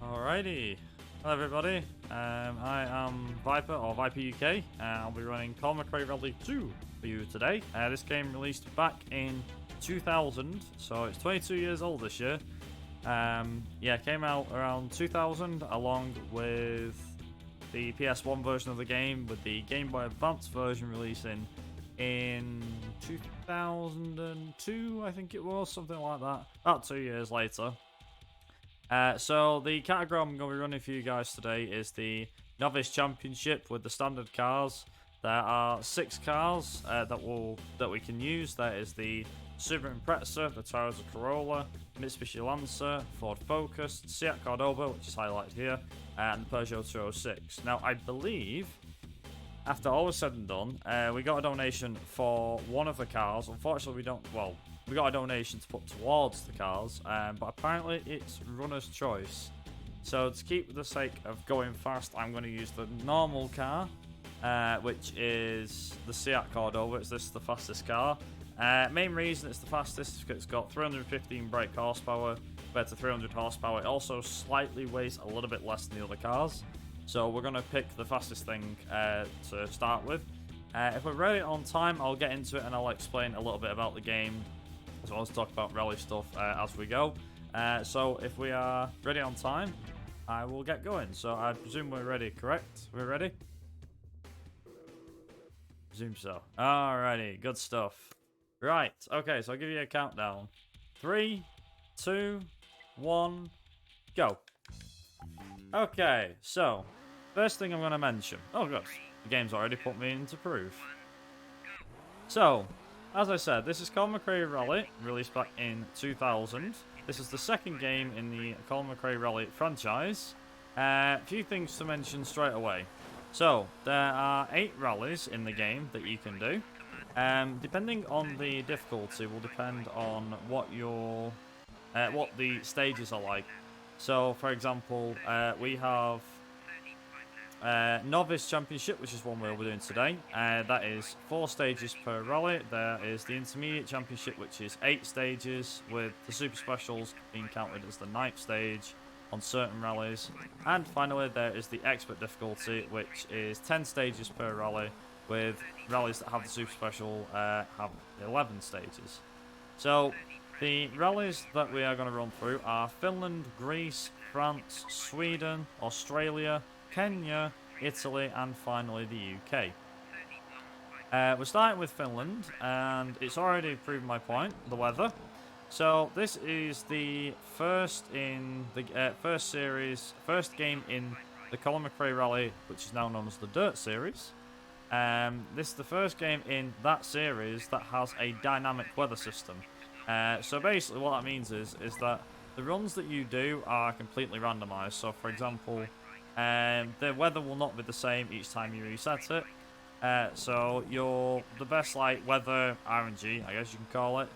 Alrighty, hello everybody, I am Viper, or ViperUK, I'll be running Colin McRae Rally 2 for you today. This game released back in 2000, so it's 22 years old this year. Yeah, came out around 2000 along with the PS1 version of the game, with the Game Boy Advance version releasing in 2002, I think it was, something like that, about 2 years later. So the category I'm going to be running for you guys today is the Novice Championship with the standard cars. There are 6 cars that we can use. There is the Subaru Impreza, the Toyota Corolla, Mitsubishi Lancer, Ford Focus, Seat Cordoba, which is highlighted here, and the Peugeot 206. Now, I believe, after all was said and done, we got a donation for one of the cars. Unfortunately, we got a donation to put towards the cars, but apparently it's runner's choice. So to keep the sake of going fast, I'm going to use the normal car, which is the Seat Cordoba. This is the fastest car. Main reason it's the fastest is because it's got 315 brake horsepower compared to 300 horsepower. It also slightly weighs a little bit less than the other cars. So we're going to pick the fastest thing to start with. If we're ready on time, I'll get into it and I'll explain a little bit about the game, as well as talk about rally stuff as we go. So if we are ready on time, I will get going. So I presume we're ready, correct? We're ready? Presume so. Alrighty, good stuff. Right, okay, so I'll give you a countdown. 3, 2, 1, go. Okay, so first thing I'm going to mention. Oh, good. The game's already put me into proof. So, as I said, this is Colin McRae Rally, released back in 2000. This is the second game in the Colin McRae Rally franchise. A few things to mention straight away. So, there are 8 rallies in the game that you can do. Depending on the difficulty will depend on what the stages are like. So, for example, we have Novice Championship, which is one we'll be doing today. That is 4 stages per rally. There is the Intermediate Championship, which is 8 stages, with the Super Specials being counted as the 9th stage on certain rallies. And finally, there is the Expert difficulty, which is 10 stages per rally, with rallies that have the Super Special have 11 stages. So, the rallies that we are going to run through are Finland, Greece, France, Sweden, Australia, Kenya, Italy, and finally the UK. We're starting with Finland, and it's already proven my point, the weather. So this is the first in the first game in the Colin McRae Rally, which is now known as the Dirt Series. This is the first game in that series that has a dynamic weather system. So basically what that means is that the runs that you do are completely randomized. So for example, the weather will not be the same each time you reset it. So the best weather RNG, I guess you can call it,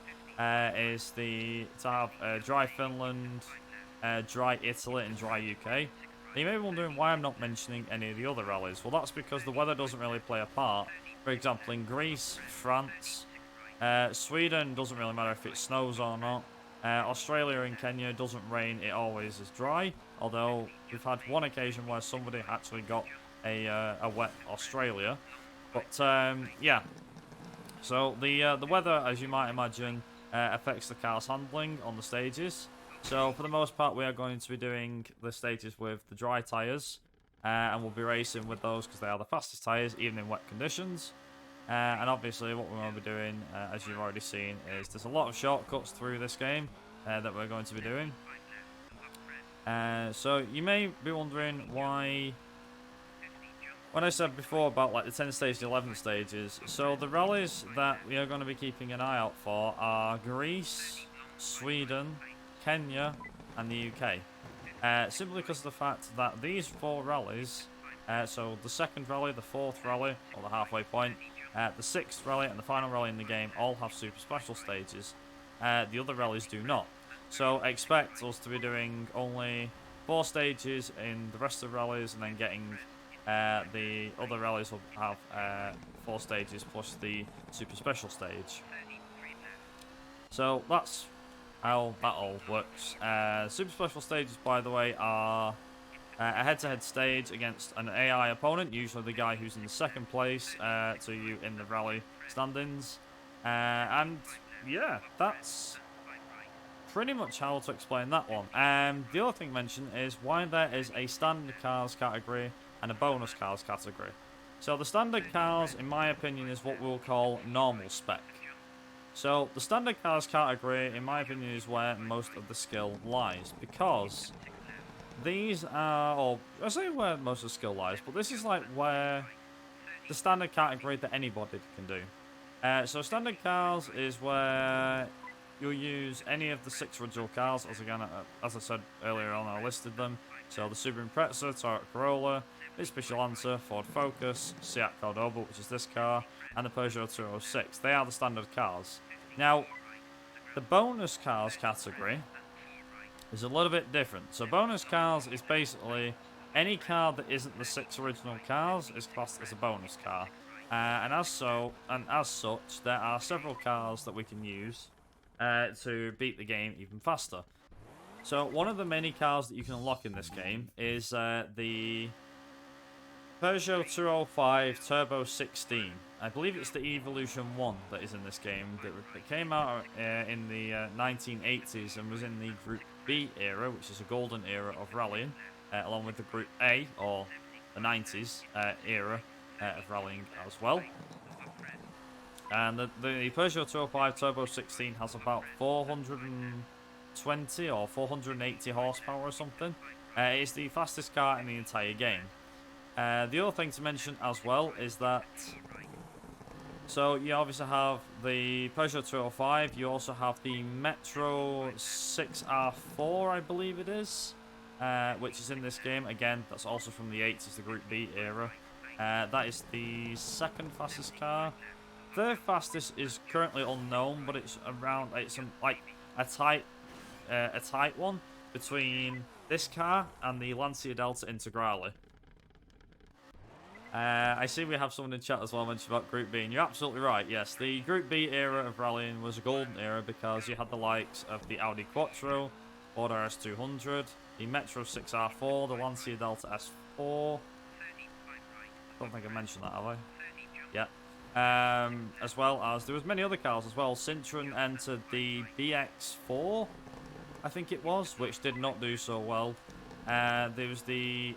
is to have dry Finland, dry Italy, and dry UK. You may be wondering why I'm not mentioning any of the other rallies. Well, that's because the weather doesn't really play a part. For example, in Greece, France, Sweden doesn't really matter if it snows or not. Australia and Kenya doesn't rain, it always is dry. Although we've had one occasion where somebody actually got a wet Australia. But yeah, so the weather, as you might imagine, affects the car's handling on the stages. So for the most part, we are going to be doing the stages with the dry tyres, and we'll be racing with those because they are the fastest tyres, even in wet conditions. And obviously what we're going to be doing, as you've already seen, is there's a lot of shortcuts through this game that we're going to be doing. So you may be wondering why, when I said before about the 10 stages, 11 stages, so the rallies that we are going to be keeping an eye out for are Greece, Sweden, Kenya, and the UK. Simply because of the fact that these 4 rallies, so the second rally, the 4th rally, or the halfway point, the 6th rally, and the final rally in the game all have Super Special stages. The other rallies do not. So expect us to be doing only 4 stages in the rest of the rallies, and then getting the other rallies will have 4 stages plus the Super Special stage. So that's how that all works. Super Special stages, by the way, are a head-to-head stage against an AI opponent, usually the guy who's in the second place to you in the rally standings. And yeah, that's pretty much how to explain that one. The other thing to mention is why there is a standard cars category and a bonus cars category. So the standard cars, in my opinion, is what we'll call normal spec. So the standard cars category, in my opinion, is where most of the skill lies, because these are, or I say where most of the skill lies, but this is like where the standard category that anybody can do. So standard cars is where you'll use any of the 6 original cars, as I said earlier on, I listed them. So the Subaru Impreza, Toyota Corolla, Mitsubishi Lancer, Ford Focus, Seat Cordoba, which is this car, and the Peugeot 206. They are the standard cars. Now, the bonus cars category is a little bit different. So bonus cars is basically any car that isn't the 6 original cars is classed as a bonus car. And as such, there are several cars that we can use to beat the game even faster. So one of the many cars that you can unlock in this game is the Peugeot 205 Turbo 16. I believe it's the Evolution 1 that is in this game. That came out in the 1980s and was in the Group B era, which is a golden era of rallying, along with the Group A, or the 90s era of rallying as well. And the Peugeot 205 Turbo 16 has about 420 or 480 horsepower or something. It's the fastest car in the entire game. The other thing to mention as well is that, so you obviously have the Peugeot 205, you also have the Metro 6R4, I believe it is, which is in this game. Again, that's also from the 80s, the Group B era. That is the second fastest car. Third fastest is currently unknown, but it's around, it's like a tight one between this car and the Lancia Delta Integrale. I see we have someone in chat as well mentioned about Group B, and you're absolutely right. Yes, the Group B era of rallying was a golden era because you had the likes of the Audi Quattro, Ford RS200, the Metro 6R4, the Lancia Delta S4. Don't think I mentioned that, have I? Yeah. As well as there was many other cars as well. Citroen entered the BX4, I think it was, which did not do so well. There was the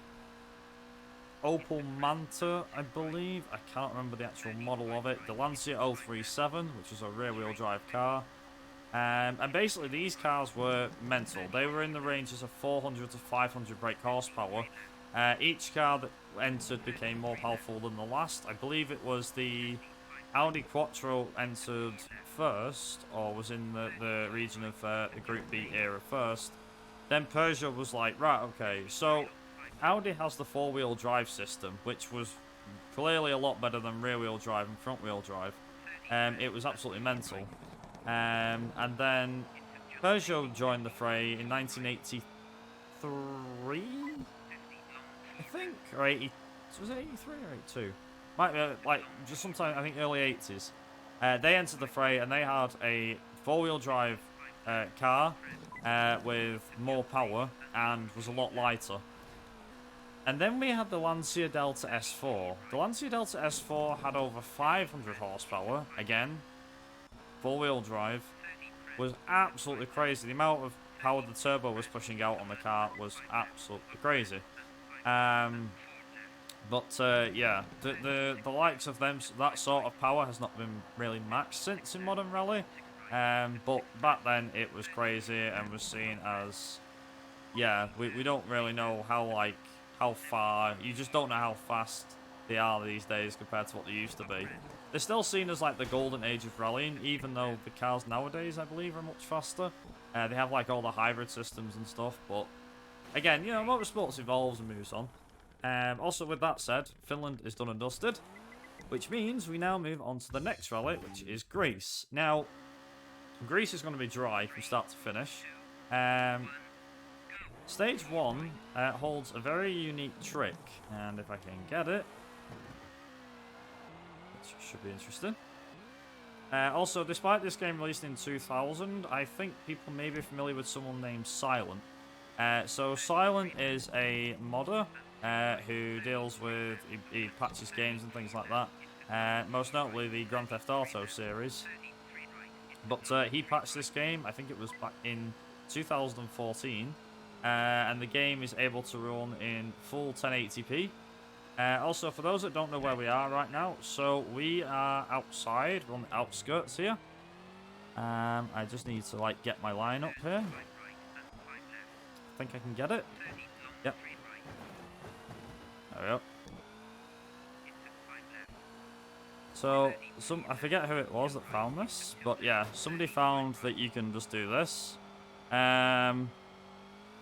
Opel Manta, I believe. I can't remember the actual model of it. The Lancia 037, which was a rear-wheel drive car. And basically these cars were mental. They were in the ranges of 400 to 500 brake horsepower. Each car that entered became more powerful than the last. I believe it was the Audi Quattro entered first, or was in the region of the Group B era first. Then Peugeot was like, right, okay, so Audi has the 4-wheel drive system, which was clearly a lot better than rear-wheel drive and front-wheel drive. It was absolutely mental. And then Peugeot joined the fray in 1983, I think, or 80. Was it 83 or 82? Might be like just sometime, I think, early 80s. They entered the fray and they had a 4-wheel drive car with more power and was a lot lighter. And then we had the Lancia Delta S4. The Lancia Delta S4 had over 500 horsepower. Again, 4-wheel drive. Was absolutely crazy. The amount of power the turbo was pushing out on the car was absolutely crazy. Yeah, the likes of them, that sort of power has not been really matched since in modern rally. But back then it was crazy and was seen as, yeah, we don't really know how far, you just don't know how fast they are these days compared to what they used to be. They're still seen as like the golden age of rallying, even though the cars nowadays, I believe, are much faster. They have like all the hybrid systems and stuff, but again, you know, motorsports evolves and moves on. Also, with that said, Finland is done and dusted, which means we now move on to the next rally, which is Greece. Now, Greece is going to be dry from start to finish. Stage 1 holds a very unique trick, and if I can get it, which should be interesting. Also, despite this game released in 2000, I think people may be familiar with someone named Silent. So Silent is a modder who deals with, he patches games and things like that. Most notably the Grand Theft Auto series. But he patched this game, I think it was back in 2014. And the game is able to run in full 1080p. Also, for those that don't know where we are right now, so we are outside, we're on the outskirts here. I just need to like get my line up here. I think I can get it. Yep. There we go. So, I forget who it was that found this, but yeah, somebody found that you can just do this.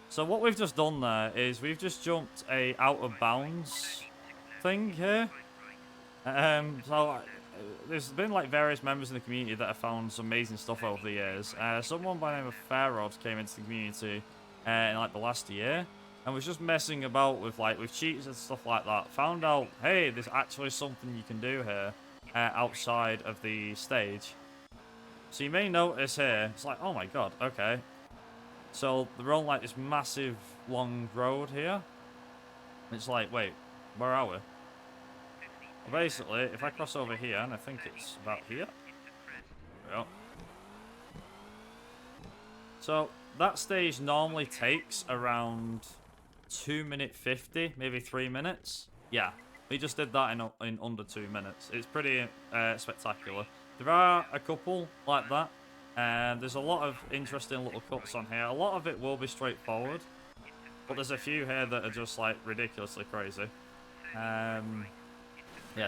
So what we've just done there is we've just jumped a out of bounds thing here. There's been like various members in the community that have found some amazing stuff over the years. Someone by the name of Fairrod came into the community in like the last year and was just messing about with cheats and stuff like that. Found out, hey, there's actually something you can do here outside of the stage. So you may notice here, it's like, oh my god, okay. So they're on like this massive long road here. It's like, wait, where are we? Well, basically, if I cross over here, and I think it's about here. There we go. So that stage normally takes around 2:50, maybe 3 minutes. Yeah, we just did that in under 2 minutes. It's pretty spectacular. There are a couple like that. And there's a lot of interesting little cuts on here. A lot of it will be straightforward, but there's a few here that are just like ridiculously crazy. Yeah,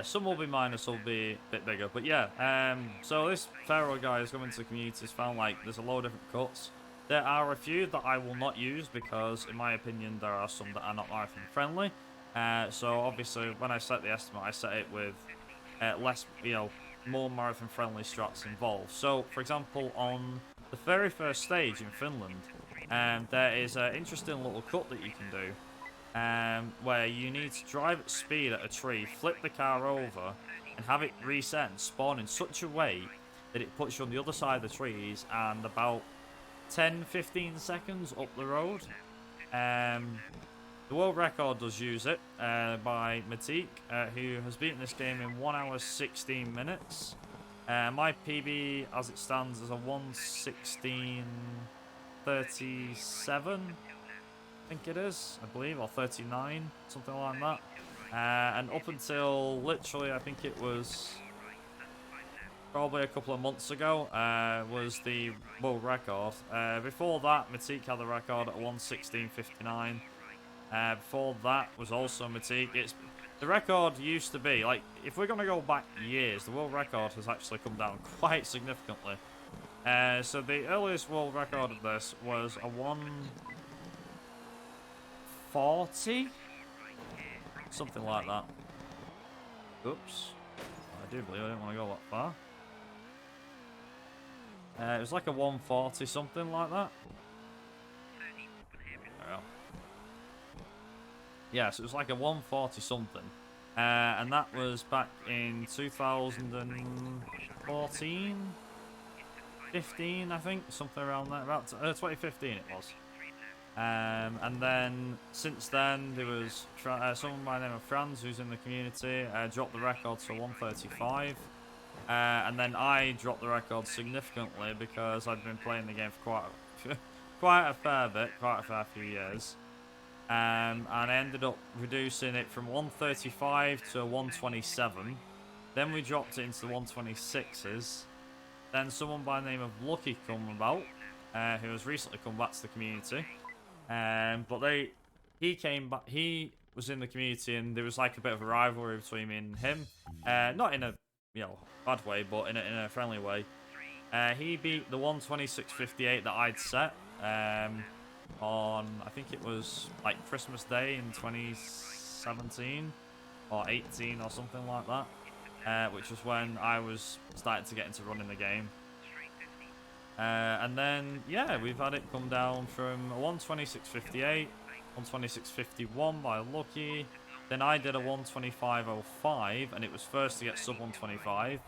some will be minor, some will be a bit bigger. But yeah, so this Pharaoh guy has come into the community, has found like there's a lot of different cuts. There are a few that I will not use because, in my opinion, there are some that are not marathon friendly. So obviously, when I set the estimate, I set it with less, more marathon friendly strats involved. So, for example, on the very first stage in Finland, there is an interesting little cut that you can do, where you need to drive at speed at a tree, flip the car over, and have it reset and spawn in such a way that it puts you on the other side of the trees and about 10-15 seconds up the road. The world record does use it by Matik, who has beaten this game in 1 hour 16 minutes. My PB, as it stands, is a 1:16:37, I think it is, I believe, or 39, something like that. And up until literally, I think it was probably a couple of months ago, was the world record. Before that, Matik had the record at 1:16:59. Before that was also Matik. The record used to be, like, if we're going to go back years, the world record has actually come down quite significantly. So the earliest world record of this was a 1:40? Something like that. Oops. I do believe I didn't want to go that far. It was like a 1:40, something like that. Yeah, so it was like a 1:40 something. And that was back in 2014? 15, I think, something around there. About 2015 it was. And then, since then, there was someone by the name of Franz, who's in the community, dropped the record to 1:35. And then I dropped the record significantly because I'd been playing the game for quite a fair few years. And I ended up reducing it from 1:35 to 1:27. Then we dropped it into the 1:26s. Then someone by the name of Lucky come about, who has recently come back to the community. But he came back. He was in the community, and there was like a bit of a rivalry between me and him. Not in a bad way, but in a friendly way. He beat the 1:26:58 that I'd set. On, I think it was like Christmas Day in 2017 or 18 or something like that, which was when I was starting to get into running the game. And then, yeah, we've had it come down from a 1:26:58, 1:26:51 by Lucky. Then I did a 1:25:05, and it was first to get sub 1:25.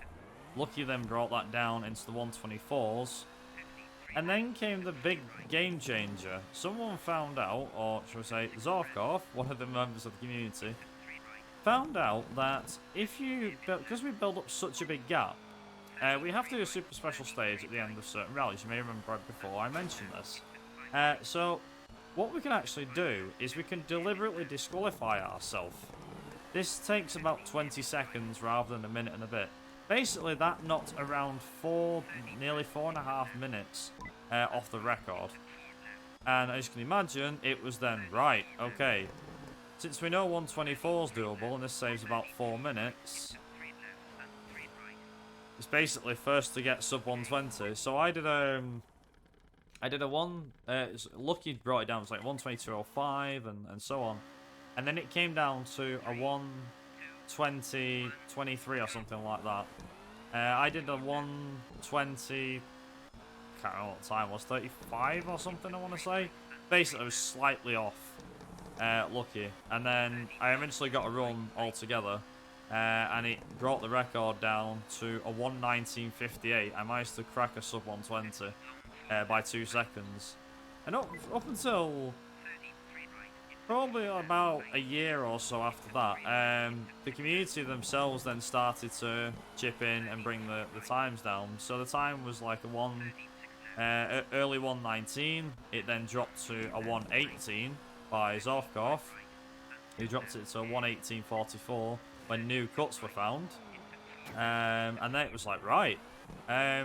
Lucky then brought that down into the 124s. And then came the big game changer. Someone found out, or should we say, Zorkov, one of the members of the community, found out that if you, because we build up such a big gap, we have to do a super special stage at the end of certain rallies. You may remember before I mentioned this. So what we can actually do is we can deliberately disqualify ourselves. This takes about 20 seconds rather than a minute and a bit. Basically, that knocked around nearly 4.5 minutes off the record. And as you can imagine, it was then, right, okay, since we know 124 is doable and this saves about 4 minutes, it's basically first to get sub 120. So I did a Lucky brought it down, it was like 122.05 and so on. And then it came down to a 120.23 or something like that. I did a 120, can't remember what the time was, 35 or something I want to say. Basically, it was slightly off Lucky. And then I eventually got a run altogether. And it brought the record down to a 119.58. I managed to crack a sub 120 by 2 seconds. And up until probably about a year or so after that, the community themselves then started to chip in and bring the times down. So the time was like a early 119. It then dropped to a 118 by Zorkov. He dropped it to a 118.44 when new cuts were found. And then it was like, right. I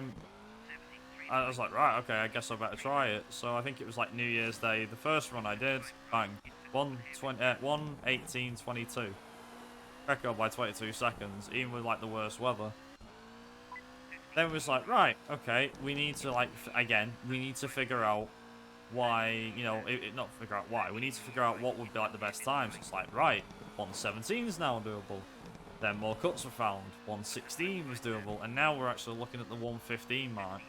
was like, right, okay, I guess I better try it. So I think it was like New Year's Day. The first run I did, bang. 118.22. Record by 22 seconds, even with like the worst weather. Then it was like, right, okay, we need to like, we need to figure out why, you know, not figure out why, we need to figure out what would be like the best times. It's like, right, 117 is now doable. Then more cuts were found, 116 was doable, and now we're actually looking at the 115 mark.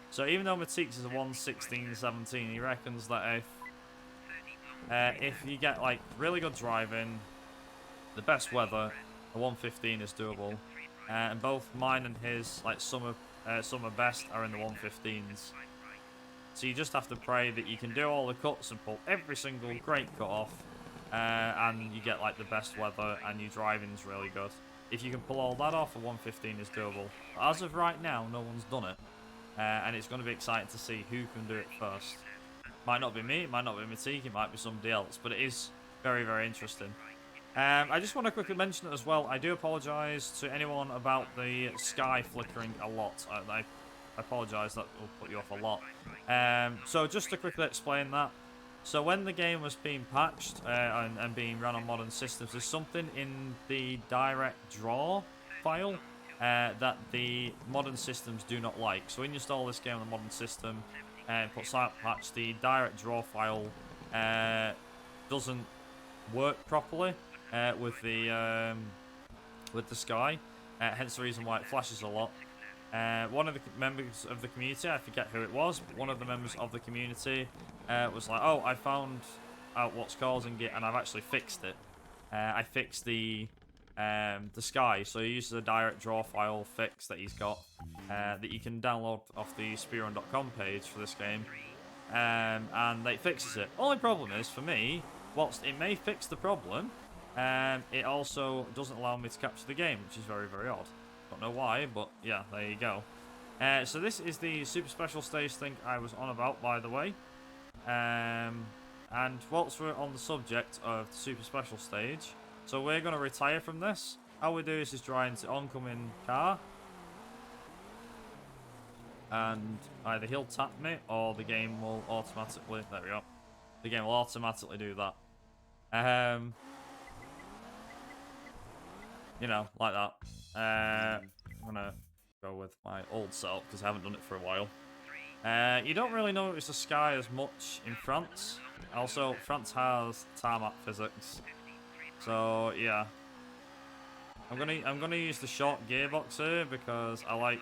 So even though Matisse is a 116.17, he reckons that if you get like really good driving, the best weather, a 115 is doable. And both mine and his like summer best are in the 115s. So you just have to pray that you can do all the cuts and pull every single great cut off, and you get like the best weather and your driving's really good. If you can pull all that off, a 115 is doable. But as of right now, no one's done it, and it's going to be exciting to see who can do it first. Might not be me, it might not be Matique, it might be somebody else, but it is very, very interesting. I just want to quickly mention it as well. I do apologise to anyone about the sky flickering a lot. I apologise, that will put you off a lot. So just to quickly explain that. So when the game was being patched and being run on modern systems, there's something in the direct draw file that the modern systems do not like. So when you install this game on the modern system and put silent patch, the direct draw file doesn't work properly with the sky. Hence the reason why it flashes a lot. One of the members of the community, I forget who it was, but one of the members of the community was like, "Oh, I found out what's causing it, and I've actually fixed it. I fixed the sky." So he uses a direct draw file fix that he's got that you can download off the speedrun.com page for this game, and it fixes it. Only problem is for me, whilst it may fix the problem, it also doesn't allow me to capture the game, which is very, very odd. Don't know why, but yeah, there you go. So this is the super special stage thing I was on about, by the way. And whilst we're on the subject of the super special stage, so we're going to retire from this. All we do is just drive into oncoming car, and either he'll tap me or the game will automatically, there we go, the game will automatically do that. You know, like that. I'm gonna go with my old setup because I haven't done it for a while. You don't really notice the sky as much in France. Also, France has tarmac physics, so yeah. I'm gonna use the short gearbox here because I like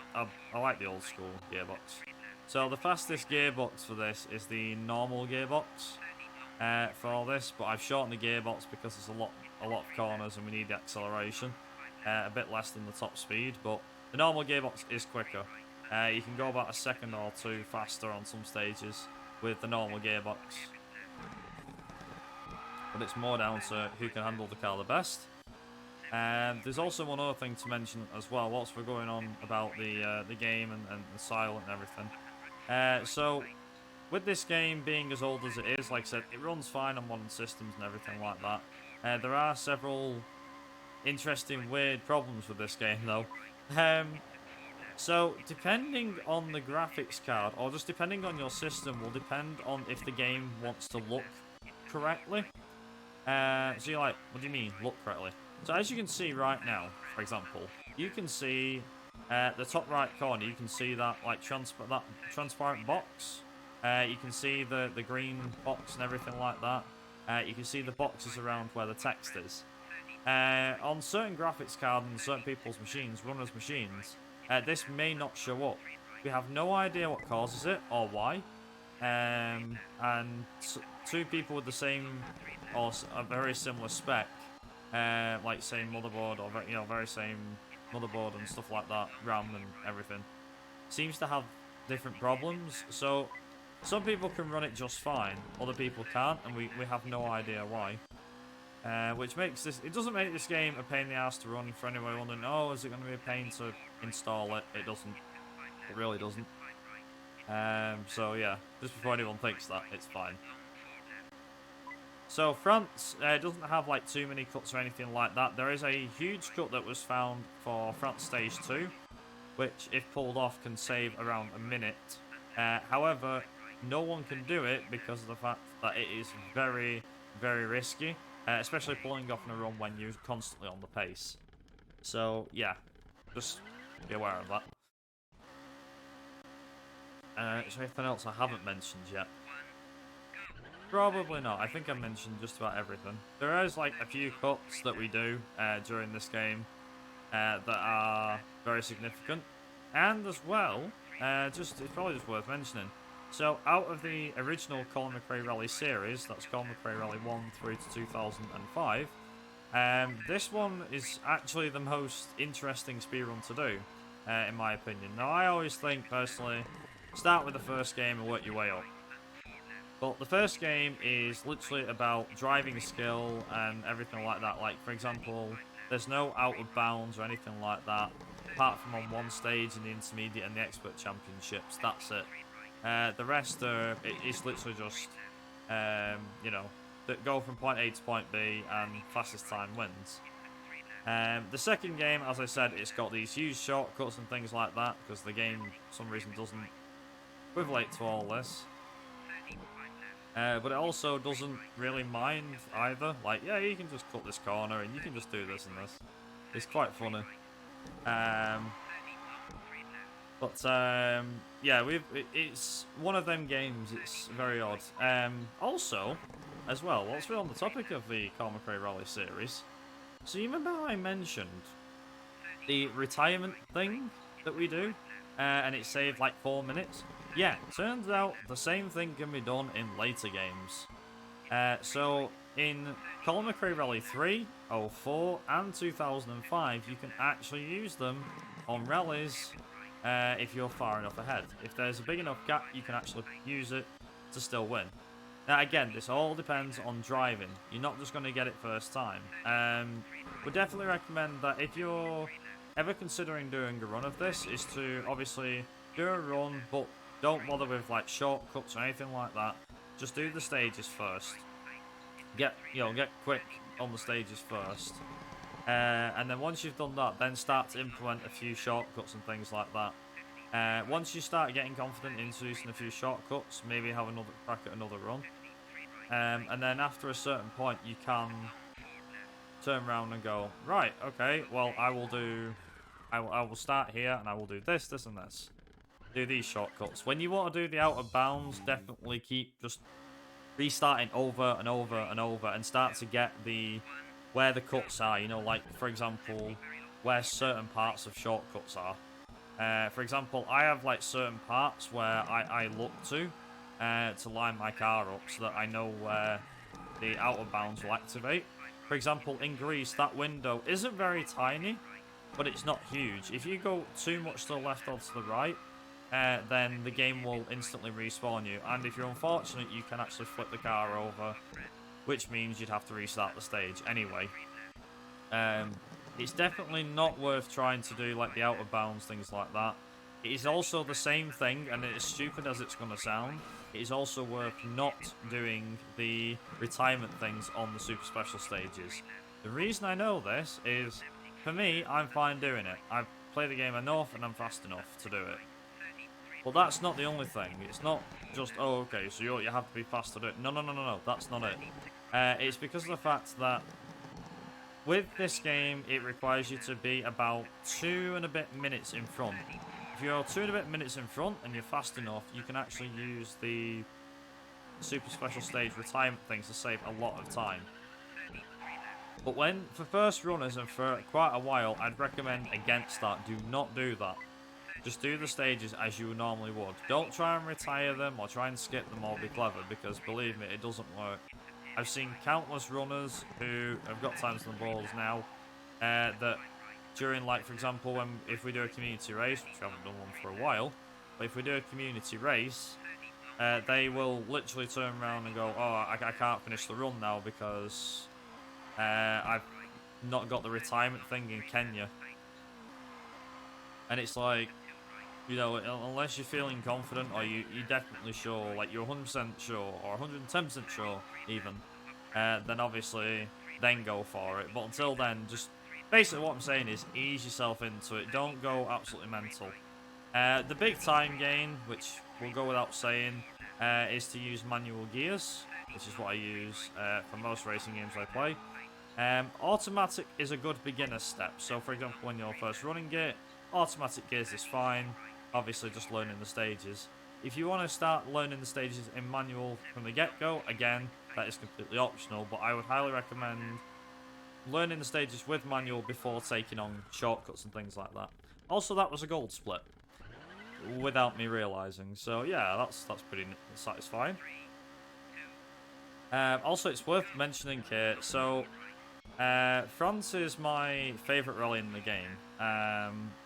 the old school gearbox. So the fastest gearbox for this is the normal gearbox for all this, but I've shortened the gearbox because there's a lot of corners and we need the acceleration. A bit less than the top speed, but The normal gearbox is quicker. You can go about a second or two faster on some stages with the normal gearbox. But it's more down to who can handle the car the best. There's also one other thing to mention as well, whilst we're going on about the game and the silent and everything. So, with this game being as old as it is, like I said, it runs fine on modern systems and everything like that. There are several interesting, weird problems with this game, though. So, depending on the graphics card, or just depending on your system, will depend on if the game wants to look correctly. So you're like, what do you mean, look correctly? So as you can see right now, for example, you can see the top right corner, you can see that like that transparent box. You can see the green box and everything like that. You can see the boxes around where the text is. On certain graphics cards and certain people's machines, runners' machines, this may not show up. We have no idea what causes it or why. And two people with the same or a very similar spec, like same motherboard or very same motherboard and stuff like that, RAM and everything, seems to have different problems. So some people can run it just fine, other people can't, and we have no idea why. Which makes this, it doesn't make this game a pain in the ass to run for anyone wondering, oh, is it going to be a pain to install it? It doesn't. It really doesn't. So yeah, just before anyone thinks that, it's fine. So France doesn't have like too many cuts or anything like that. There is a huge cut that was found for France Stage 2, which if pulled off can save around a minute. However, no one can do it because of the fact that it is very, very risky, especially pulling off in a run when you're constantly on the pace. So yeah, just be aware of that. Is there anything else I haven't mentioned yet? Probably not. I think I mentioned just about everything. There is like a few cuts that we do during this game that are very significant. And as well, it's probably just worth mentioning. So out of the original Colin McRae Rally series, that's Colin McRae Rally 1 through to 2005, this one is actually the most interesting speedrun to do, in my opinion. Now I always think, personally, start with the first game and work your way up. But the first game is literally about driving skill and everything like that. Like, for example, there's no out of bounds or anything like that, apart from on one stage in the intermediate and the expert championships. That's it. The rest is literally just, you know, go from point A to point B and fastest time wins. The second game, as I said, it's got these huge shortcuts and things like that, because the game, for some reason, doesn't equivalent to all this. But it also doesn't really mind either. Like, yeah, you can just cut this corner and you can just do this and this. It's quite funny. Yeah, it's one of them games. It's very odd. Also, as well, whilst we're on the topic of the Colin McRae Rally series, so you remember how I mentioned the retirement thing that we do, and it saved like 4 minutes? Yeah, turns out the same thing can be done in later games. So in Colin McRae Rally 3, 04, and 2005, you can actually use them on rallies if you're far enough ahead. If there's a big enough gap, you can actually use it to still win. Now again, this all depends on driving. You're not just going to get it first time. Would definitely recommend that if you're ever considering doing a run of this, is to obviously do a run, but don't bother with like shortcuts or anything like that. Just do the stages first. Get quick on the stages first. And then once you've done that, then start to implement a few shortcuts and things like that. Once you start getting confident in introducing a few shortcuts, maybe have another crack at another run. And then after a certain point, you can turn around and go, right, okay, well, I will start here and I will do this, this, and this. Do these shortcuts. When you want to do the out of bounds, definitely keep just restarting over and over and over and start to get where the cuts are, you know, like for example where certain parts of shortcuts are. For example, I have like certain parts where I look to line my car up so that I know where the out of bounds will activate. For example, in Greece, that window isn't very tiny, but it's not huge. If you go too much to the left or to the right, then the game will instantly respawn you. And if you're unfortunate, you can actually flip the car over, which means you'd have to restart the stage anyway. It's definitely not worth trying to do like the out of bounds, things like that. It is also the same thing, and as stupid as it's going to sound, it is also worth not doing the retirement things on the super special stages. The reason I know this is, for me, I'm fine doing it. I've played the game enough and I'm fast enough to do it. But that's not the only thing. It's not just, oh, okay, so you have to be fast to do it. No, that's not it. It's because of the fact that with this game, it requires you to be about 2 and a bit minutes in front. If you're 2 and a bit minutes in front and you're fast enough, you can actually use the super special stage retirement things to save a lot of time. But for first runners and for quite a while, I'd recommend against that. Do not do that. Just do the stages as you normally would. Don't try and retire them or try and skip them or be clever, because believe me, it doesn't work. I've seen countless runners who have got times on the balls now that during, like, for example, if we do a community race, which we haven't done one for a while, but if we do a community race, they will literally turn around and go, oh, I can't finish the run now because I've not got the retirement thing in Kenya. And it's like, you know, unless you're feeling confident or you're definitely sure, like you're 100% sure or 110% sure even, then obviously then go for it. But until then, just basically what I'm saying is ease yourself into it. Don't go absolutely mental. The big time gain, which will go without saying, is to use manual gears, which is what I use for most racing games I play. Automatic is a good beginner step. So for example, when you're first running it, automatic gears is fine. Obviously just learning the stages. If you want to start learning the stages in manual from the get-go, again, that is completely optional, but I would highly recommend learning the stages with manual before taking on shortcuts and things like that. Also, that was a gold split without me realizing, so yeah, that's pretty satisfying. Also, it's worth mentioning here, so France is my favourite rally in the game,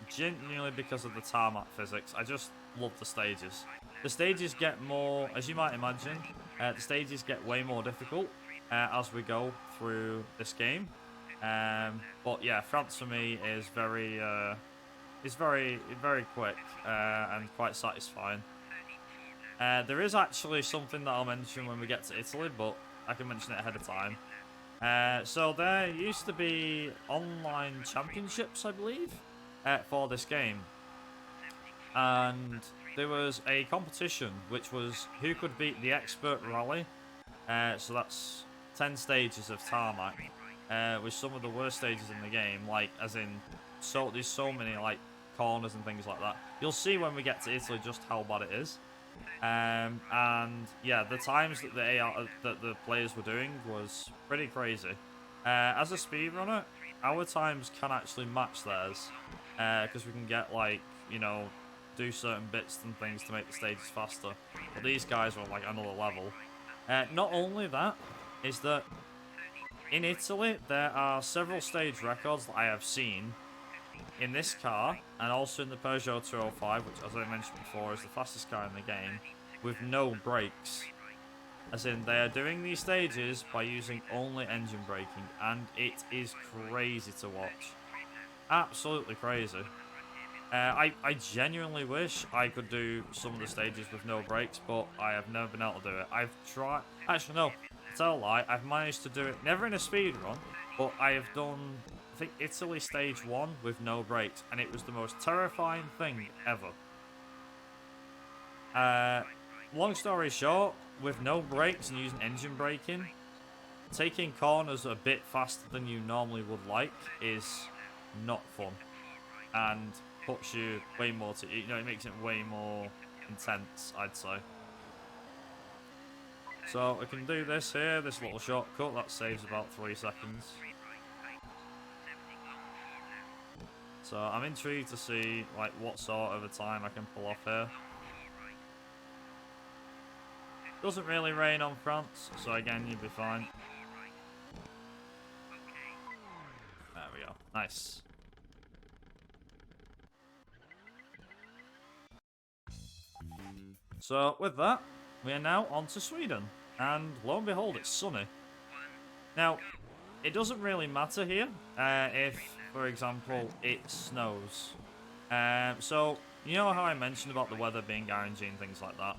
genuinely because of the tarmac physics. I just love the stages. The stages get more, as you might imagine, the stages get way more difficult as we go through this game. But yeah, France for me is very quick and quite satisfying. There is actually something that I'll mention when we get to Italy, but I can mention it ahead of time. So there used to be online championships, I believe, for this game. And there was a competition, which was who could beat the expert rally. So that's 10 stages of tarmac, with some of the worst stages in the game, like, as in, there's so many, like, corners and things like that. You'll see when we get to Italy just how bad it is. And yeah, the times that the players were doing was pretty crazy. As a speedrunner, our times can actually match theirs, because we can get, like, you know, do certain bits and things to make the stages faster. But these guys were like another level. Not only that, is that in Italy there are several stage records that I have seen in this car, and also in the Peugeot 205, which, as I mentioned before, is the fastest car in the game, with no brakes. As in, they are doing these stages by using only engine braking, and it is crazy to watch. Absolutely crazy. I genuinely wish I could do some of the stages with no brakes, but I have never been able to do it. I've tried... Actually, no. To tell a lie, I've managed to do it, never in a speed run, but I have done, I think, Italy stage 1 with no brakes, and it was the most terrifying thing ever. Long story short, with no brakes and using engine braking, taking corners a bit faster than you normally would like is not fun, and puts you way more to, you know, it makes it way more intense, I'd say. So I can do this here, this little shortcut that saves about 3 seconds. So I'm intrigued to see, like, what sort of a time I can pull off here. Doesn't really rain on France, so again, you'd be fine. There we go. Nice. So with that, we are now on to Sweden. And lo and behold, it's sunny. Now, it doesn't really matter here if, for example, it snows. So, you know how I mentioned about the weather being guaranteed and things like that?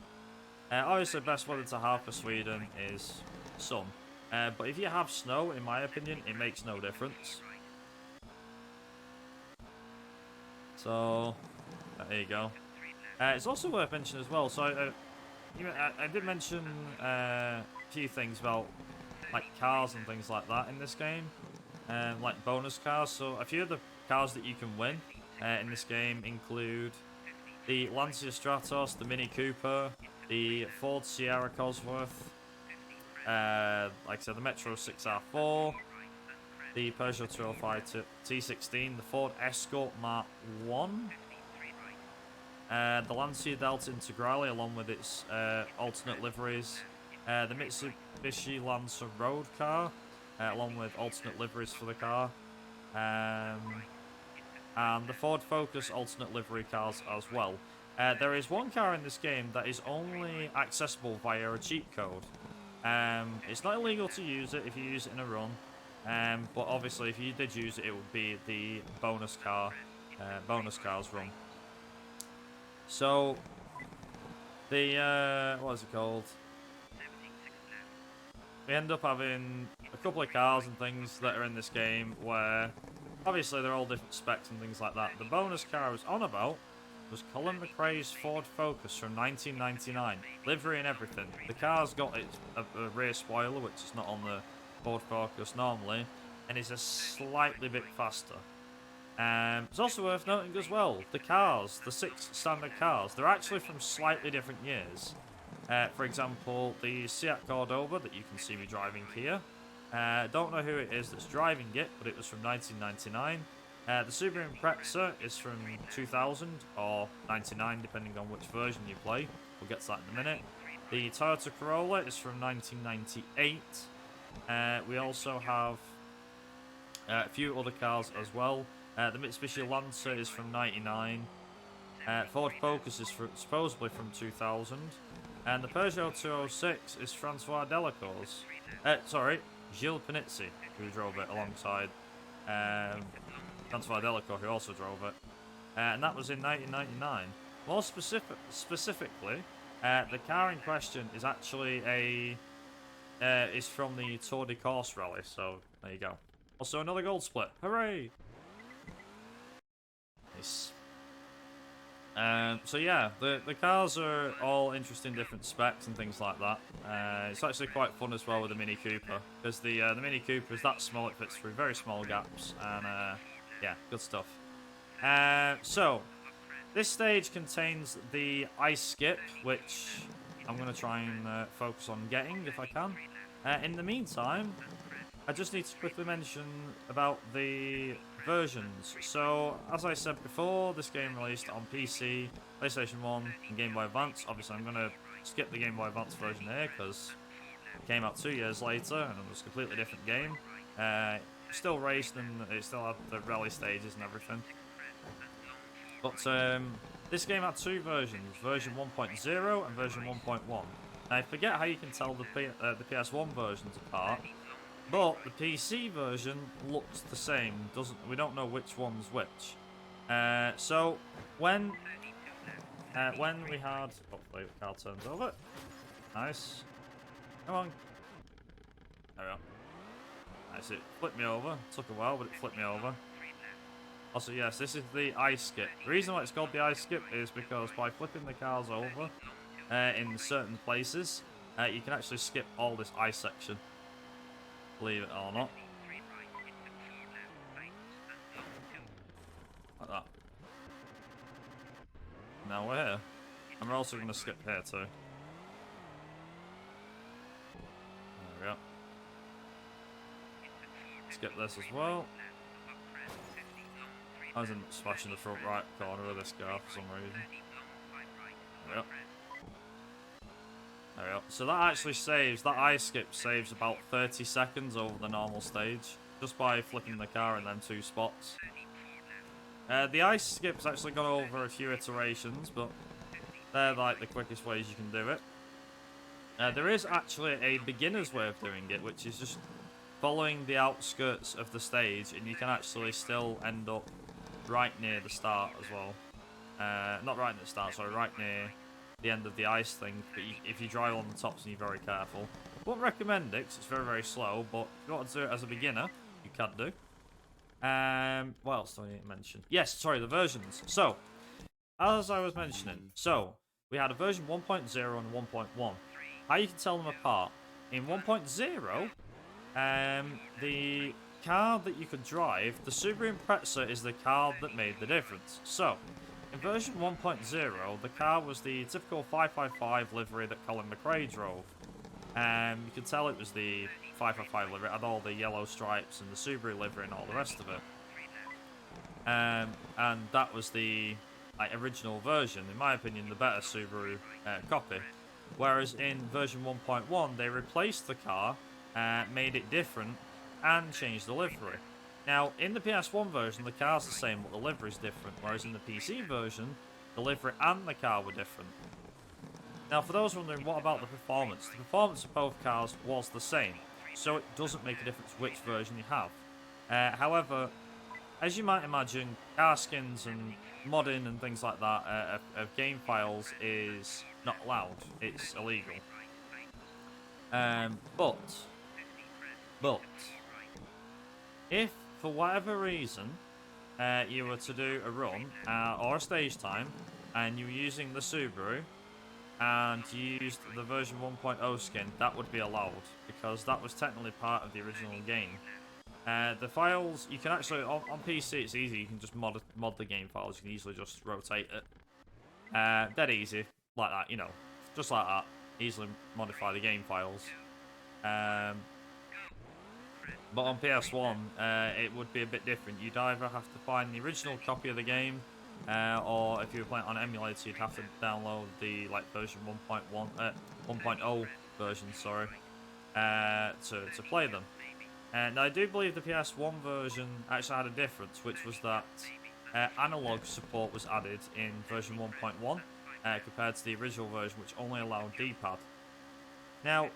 Obviously, best weather to have for Sweden is sun. But if you have snow, in my opinion, it makes no difference. So, there you go. It's also worth mentioning as well. So, I did mention a few things about like cars and things like that in this game, like bonus cars. So, a few of the cars that you can win in this game include the Lancia Stratos, the Mini Cooper, the Ford Sierra Cosworth, like I said, the Metro 6R4, the Peugeot 205 T16, the Ford Escort Mark 1, the Lancia Delta Integrale along with its alternate liveries, the Mitsubishi Lancer Road car along with alternate liveries for the car, and the Ford Focus alternate livery cars as well. There is one car in this game that is only accessible via a cheat code. It's not illegal to use it if you use it in a run, but obviously if you did use it, it would be the bonus cars run. So the what is it called? We end up having a couple of cars and things that are in this game where obviously they're all different specs and things like that. The bonus car I was on about was Colin McRae's Ford Focus from 1999. Livery and everything. The car's got a rear spoiler, which is not on the Ford Focus normally, and is a slightly bit faster. It's also worth noting as well, the cars, the 6 standard cars, they're actually from slightly different years. For example, the Seat Cordoba that you can see me driving here. Don't know who it is that's driving it, but it was from 1999. The Subaru Impreza is from 2000 or 99, depending on which version you play. We'll get to that in a minute. The Toyota Corolla is from 1998. We also have a few other cars as well. The Mitsubishi Lancer is from 99. Ford Focus is supposedly from 2000. And the Peugeot 206 is Francois Delacour's. Sorry, Gilles Panizzi, who drove it alongside Francois Delacour, who also drove it. And that was in 1999. More specifically, the car in question is actually is from the Tour de Corse rally, so there you go. Also another gold split, hooray! Nice. So yeah, the cars are all interesting different specs and things like that. It's actually quite fun as well with the Mini Cooper, because the Mini Cooper is that small, it fits through very small gaps, and yeah, good stuff. So, this stage contains the ice skip, which I'm going to try and focus on getting if I can. In the meantime, I just need to quickly mention about the versions. So, as I said before, this game released on PC, PlayStation 1, and Game Boy Advance. Obviously, I'm going to skip the Game Boy Advance version here, because it came out 2 years later, and it was a completely different game. Still raced, and it still had the rally stages and everything. But this game had 2 versions, version 1.0 and version 1.1. Now, I forget how you can tell the PS1 versions apart, but the PC version looks the same. We don't know which one's which. So when we had, hopefully the car turns over. Nice. Come on. There we go. Nice. It flipped me over. Took a while, but it flipped me over. Also, yes, this is the ice skip. The reason why it's called the ice skip is because by flipping the cars over in certain places, you can actually skip all this ice section. Believe it or not. Like that. Now we're here. And we're also going to skip here too. There we go. Skip this as well. I was smashing the front right corner of this car for some reason. There we go. There we go. So that actually saves, that ice skip saves about 30 seconds over the normal stage, just by flipping the car in them 2 spots. The ice skip's actually gone over a few iterations, but They're like the quickest ways you can do it. There is actually a beginner's way of doing it, which is just following the outskirts of the stage, and you can actually still end up right near the start as well. Not right near the start, sorry, right near the end of the ice thing. But if you drive on the tops and you're very careful, won't recommend it because it's very, very slow. But if you want to do it as a beginner, you can do. What else do I need to mention? Yes, sorry, the versions. So, as I was mentioning, we had a version 1.0 and 1.1. How you can tell them apart? In 1.0, the car that you could drive, the Subaru Impreza is the car that made the difference. So, in version 1.0, the car was the typical 555 livery that Colin McRae drove. You could tell it was the 555 livery. It had all the yellow stripes and the Subaru livery and all the rest of it. And that was the original version, in my opinion, the better Subaru copy. Whereas in version 1.1, they replaced the car, made it different, and changed the livery. Now, in the PS1 version, the car's the same, but the livery's different, whereas in the PC version, the livery and the car were different. Now, for those wondering, what about the performance? The performance of both cars was the same, so it doesn't make a difference which version you have. However, as you might imagine, car skins and modding and things like that of game files is not allowed. It's illegal. But if for whatever reason you were to do a run or a stage time and you were using the Subaru and you used the version 1.0 skin, that would be allowed because that was technically part of the original game. The files, you can actually, on PC it's easy, you can just mod the game files, you can easily just rotate it. Dead easy, like that, you know, just like that, easily modify the game files. But on PS1, it would be a bit different. You'd either have to find the original copy of the game, or if you were playing on emulator, you'd have to download the version 1.0 version, sorry, to play them. Now I do believe the PS1 version actually had a difference, which was that analog support was added in version 1.1 compared to the original version, which only allowed D-pad. Now,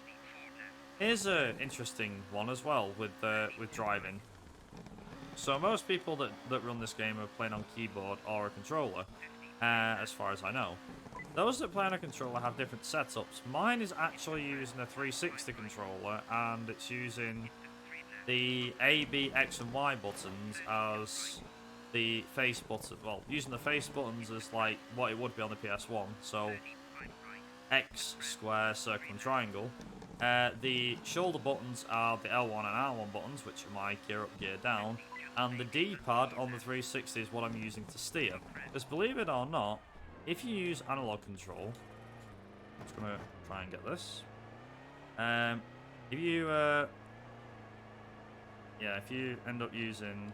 here's an interesting one as well with driving. So most people that run this game are playing on keyboard or a controller, as far as I know. Those that play on a controller have different setups. Mine is actually using a 360 controller, and it's using the A, B, X, and Y buttons as the face button. Well, using the face buttons as like what it would be on the PS1. So X, square, circle, and triangle. The shoulder buttons are the L1 and R1 buttons, which are my gear up, gear down. And the D-pad on the 360 is what I'm using to steer. Because believe it or not, if you use analog control, I'm just going to try and get this. If you end up using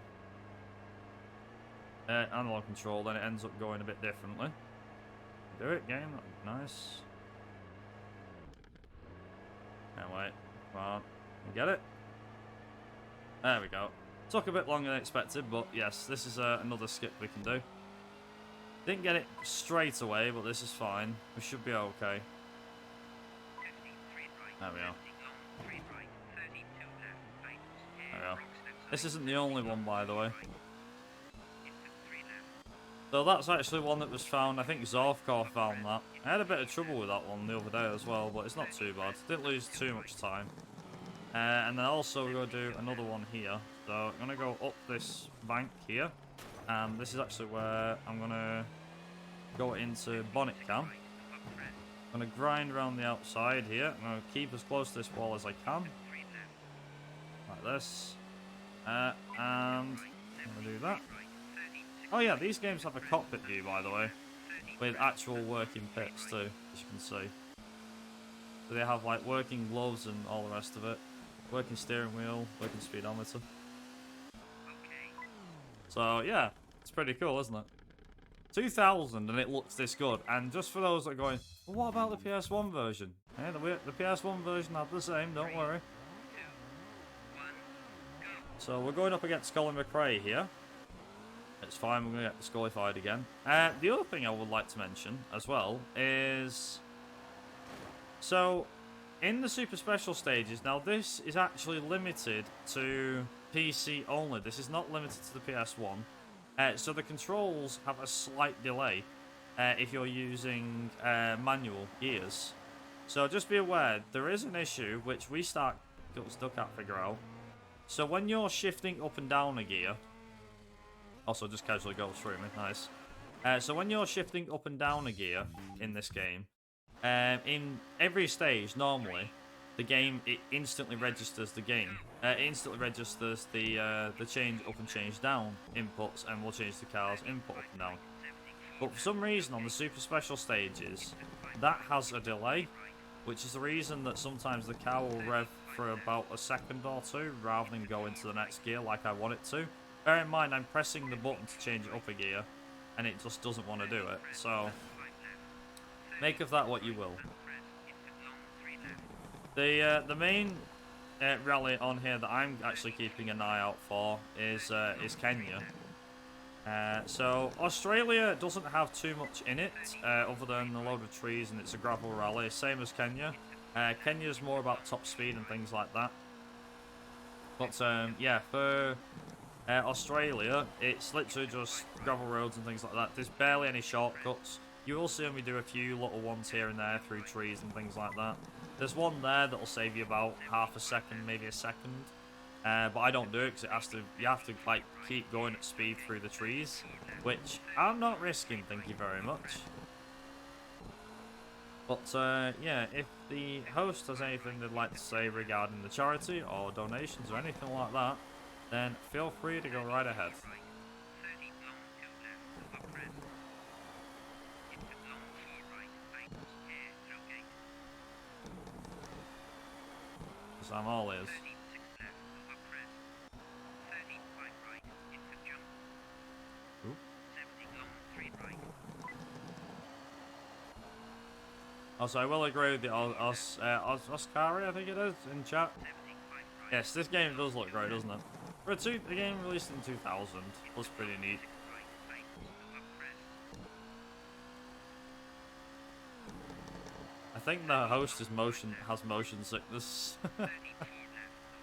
analog control, then it ends up going a bit differently. Do it, game, that'd be nice. Wait, come on, get it? There we go. Took a bit longer than expected, but yes, this is another skip we can do. Didn't get it straight away, but this is fine. We should be okay. There we are. There we are. This isn't the only one, by the way. So that's actually one that was found. I think Zorfkor found that. I had a bit of trouble with that one the other day as well, but it's not too bad. Didn't lose too much time. And then also we're going to do another one here. So I'm going to go up this bank here. And this is actually where I'm going to go into bonnet cam. I'm going to grind around the outside here. I'm going to keep as close to this wall as I can. Like this. And I'm going to do that. Oh yeah, these games have a cockpit view, by the way, with actual working pits too, as you can see. So they have like working gloves and all the rest of it, working steering wheel, working speedometer. So yeah, it's pretty cool, isn't it? 2000 and it looks this good. And just for those that are going, well, what about the PS1 version? Yeah, the PS1 version had the same, don't worry. So we're going up against Colin McRae here. it's fine. We're going to get disqualified again. The other thing I would like to mention as well is... So, in the Super Special stages, now this is actually limited to PC only. This is not limited to the PS1. So the controls have a slight delay if you're using manual gears. So just be aware, there is an issue which we still can't figure out. So when you're shifting up and down a gear, also just casually goes through me, nice. So when you're shifting up and down a gear in this game, in every stage normally, the game it instantly registers the game. It instantly registers the change up and change down inputs, and will change the car's input up and down. But for some reason on the Super Special stages, that has a delay, which is the reason that sometimes the car will rev for about a second or two rather than go into the next gear like I want it to. Bear in mind, I'm pressing the button to change it up a gear, and it just doesn't want to do it. So, make of that what you will. The main rally on here that I'm actually keeping an eye out for is Kenya. So Australia doesn't have too much in it, other than a load of trees, and it's a gravel rally, same as Kenya. Kenya's more about top speed and things like that. But yeah, for Australia, it's literally just gravel roads and things like that. There's barely any shortcuts. You will see me do a few little ones here and there through trees and things like that. There's one there that'll save you about half a second, maybe a second. But I don't do it because you have to like keep going at speed through the trees, which I'm not risking, thank you very much. But yeah, if the host has anything they'd like to say regarding the charity or donations or anything like that, then feel free to go right ahead. Because I'm all ears. Also, I will agree with the Oscari, I think it is, in chat. Yes, this game does look great, doesn't it? For a game released in 2000, was pretty neat. I think the host has motion sickness.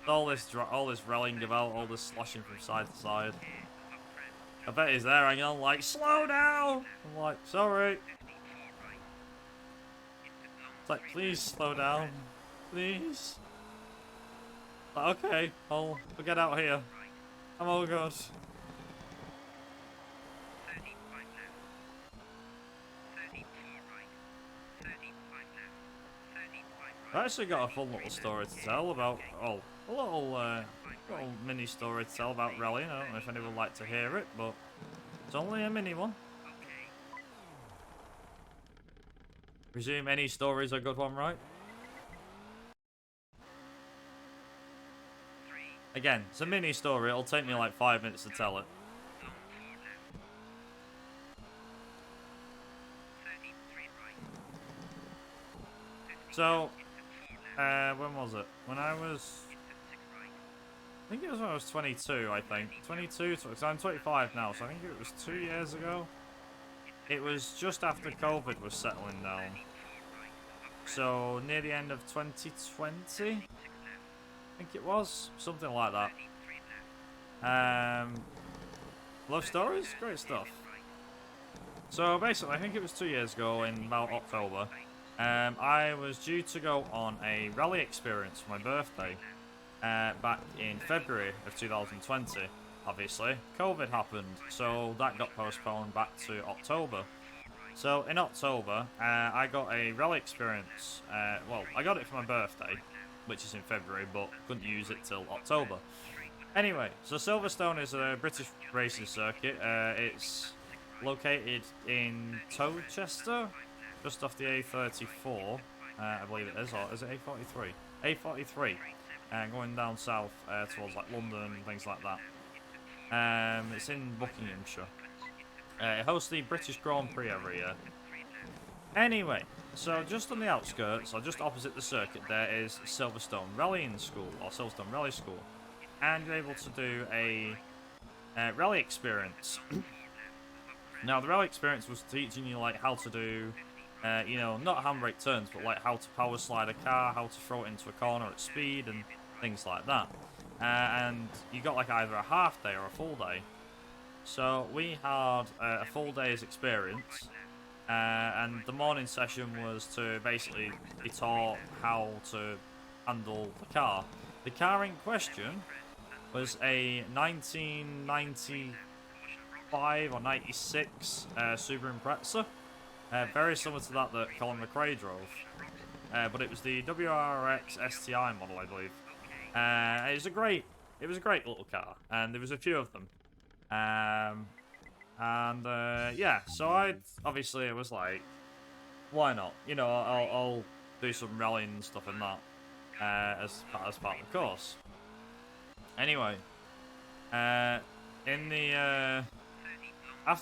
all this rallying about, all this slashing from side to side. I bet he's there hanging on like, slow down! I'm like, sorry. It's like, please slow down, please. Like, okay, we'll get out here. I'm all good. I actually got a fun little story to tell about, a little mini story to tell about rallying. I don't know if anyone would like to hear it, but it's only a mini one. Presume any story's a good one, right? Again, it's a mini story. It'll take me like 5 minutes to tell it. So, when was it? When I think it was when I was 22, I think. 22, because I'm 25 now, so I think it was 2 years ago. It was just after COVID was settling down. So, near the end of 2020, I think it was. Something like that. Love stories? Great stuff. So, basically, I think it was 2 years ago in about October. I was due to go on a rally experience for my birthday back in February of 2020. Obviously, COVID happened, so that got postponed back to October. So in October, I got a rally experience. Well, I got it for my birthday, which is in February, but couldn't use it till October. Anyway, so Silverstone is a British racing circuit. It's located in Towcester, just off the A34, I believe it is, or is it A43? A43, going down south towards like London and things like that. It's in Buckinghamshire. It hosts the British Grand Prix every year. Anyway, so just on the outskirts, or just opposite the circuit, there is Silverstone Rallying School, or Silverstone Rally School. And you're able to do a rally experience Now, the rally experience was teaching you, like, how to do, you know, not handbrake turns, but, like, how to power slide a car, how to throw it into a corner at speed, and things like that. And you got, like, either a half day or a full day. So we had a full day's experience, and the morning session was to basically be taught how to handle the car. The car in question was a 1995 or 96 Subaru Impreza, very similar to that Colin McRae drove, but it was the WRX STI model, I believe. It was a great little car, and there was a few of them. Yeah, so obviously it was like, why not? You know, I'll do some rallying and stuff in that as part of the course. Anyway, after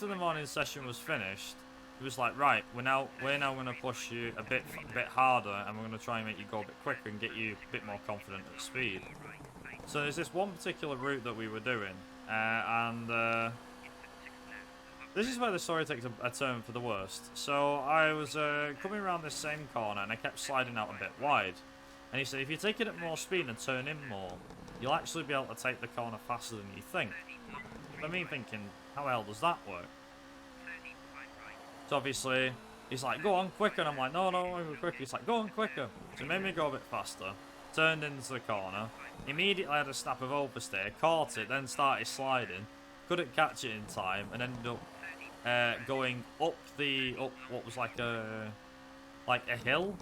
the morning session was finished, it was like, right, we're now going to push you a bit harder, and we're going to try and make you go a bit quicker and get you a bit more confident at speed. So there's this one particular route that we were doing, and this is where the story takes a turn for the worst. So I was coming around this same corner, and I kept sliding out a bit wide. And he said, if you take it at more speed and turn in more, you'll actually be able to take the corner faster than you think. For me thinking, how the hell does that work? So obviously, he's like, go on quicker, and I'm like, no, quicker. He's like, go on quicker. So he made me go a bit faster, turned into the corner, immediately had a snap of oversteer, caught it, then started sliding, couldn't catch it in time, and ended up going up what was like a hill,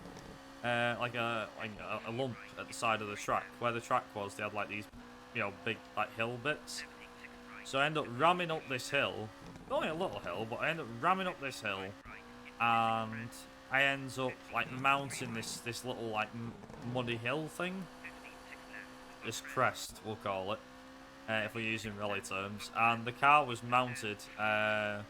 like a lump at the side of the track. Where the track was, they had like these, you know, big like hill bits. So I ended up ramming up this hill, only a little hill, but I ended up ramming up this hill, and I ends up like mounting this little like muddy hill thing, this crest we'll call it, if we're using rally terms, and the car was mounted in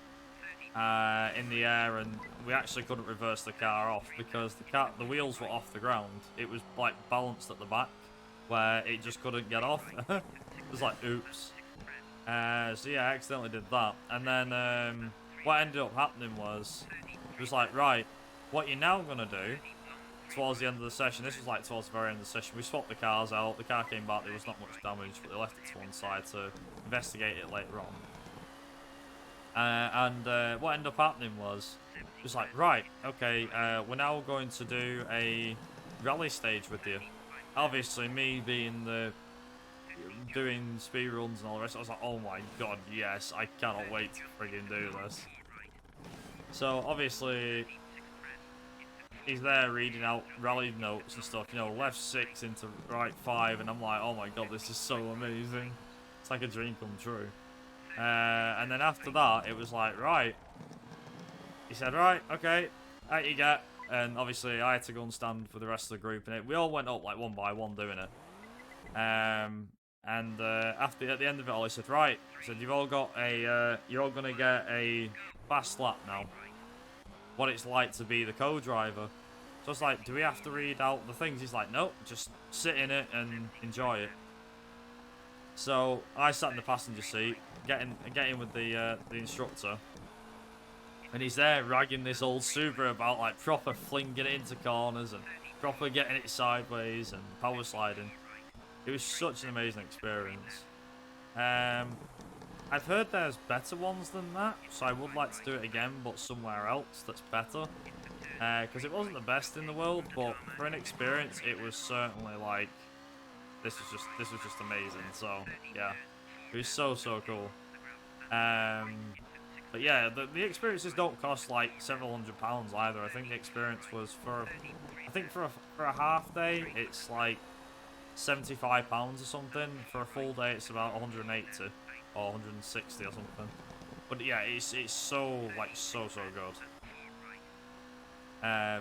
the air, and we actually couldn't reverse the car off because the wheels were off the ground. It was like balanced at the back where it just couldn't get off. It was like, oops. So yeah, I accidentally did that, and then what ended up happening was, it was like, right, what you're now gonna do towards the end of the session, this was like towards the very end of the session, we swapped the cars out, the car came back, there was not much damage, but they left it to one side to investigate it later on. What ended up happening was, it was like, right, okay, we're now going to do a rally stage with you. Obviously, me being doing speed runs and all the rest, I was like, oh my god, yes, I cannot wait to friggin' do this. So obviously, he's there reading out rally notes and stuff, you know, left 6 into right 5, and I'm like, oh my god, this is so amazing. It's like a dream come true. And then after that, it was like, right, he said, right, okay, out you get. And obviously I had to go and stand for the rest of the group, and we all went up like one by one doing it. At the end of it all, he said, right, he said, you've all got you're all gonna get a fast lap now. What it's like to be the co-driver. So I was like, do we have to read out the things? He's like, nope, just sit in it and enjoy it. So I sat in the passenger seat, getting with the instructor, and he's there ragging this old Subaru about, like, proper flinging it into corners and proper getting it sideways and power sliding. It was such an amazing experience. I've heard there's better ones than that, so I would like to do it again, but somewhere else that's better. Because it wasn't the best in the world, but for an experience, it was certainly like, this was just amazing. So yeah, it was so cool. But yeah, the experiences don't cost like several £100s either. I think the experience was for a half day, it's like £75 or something. For a full day, it's about 180 or 160 or something. But yeah, it's so good.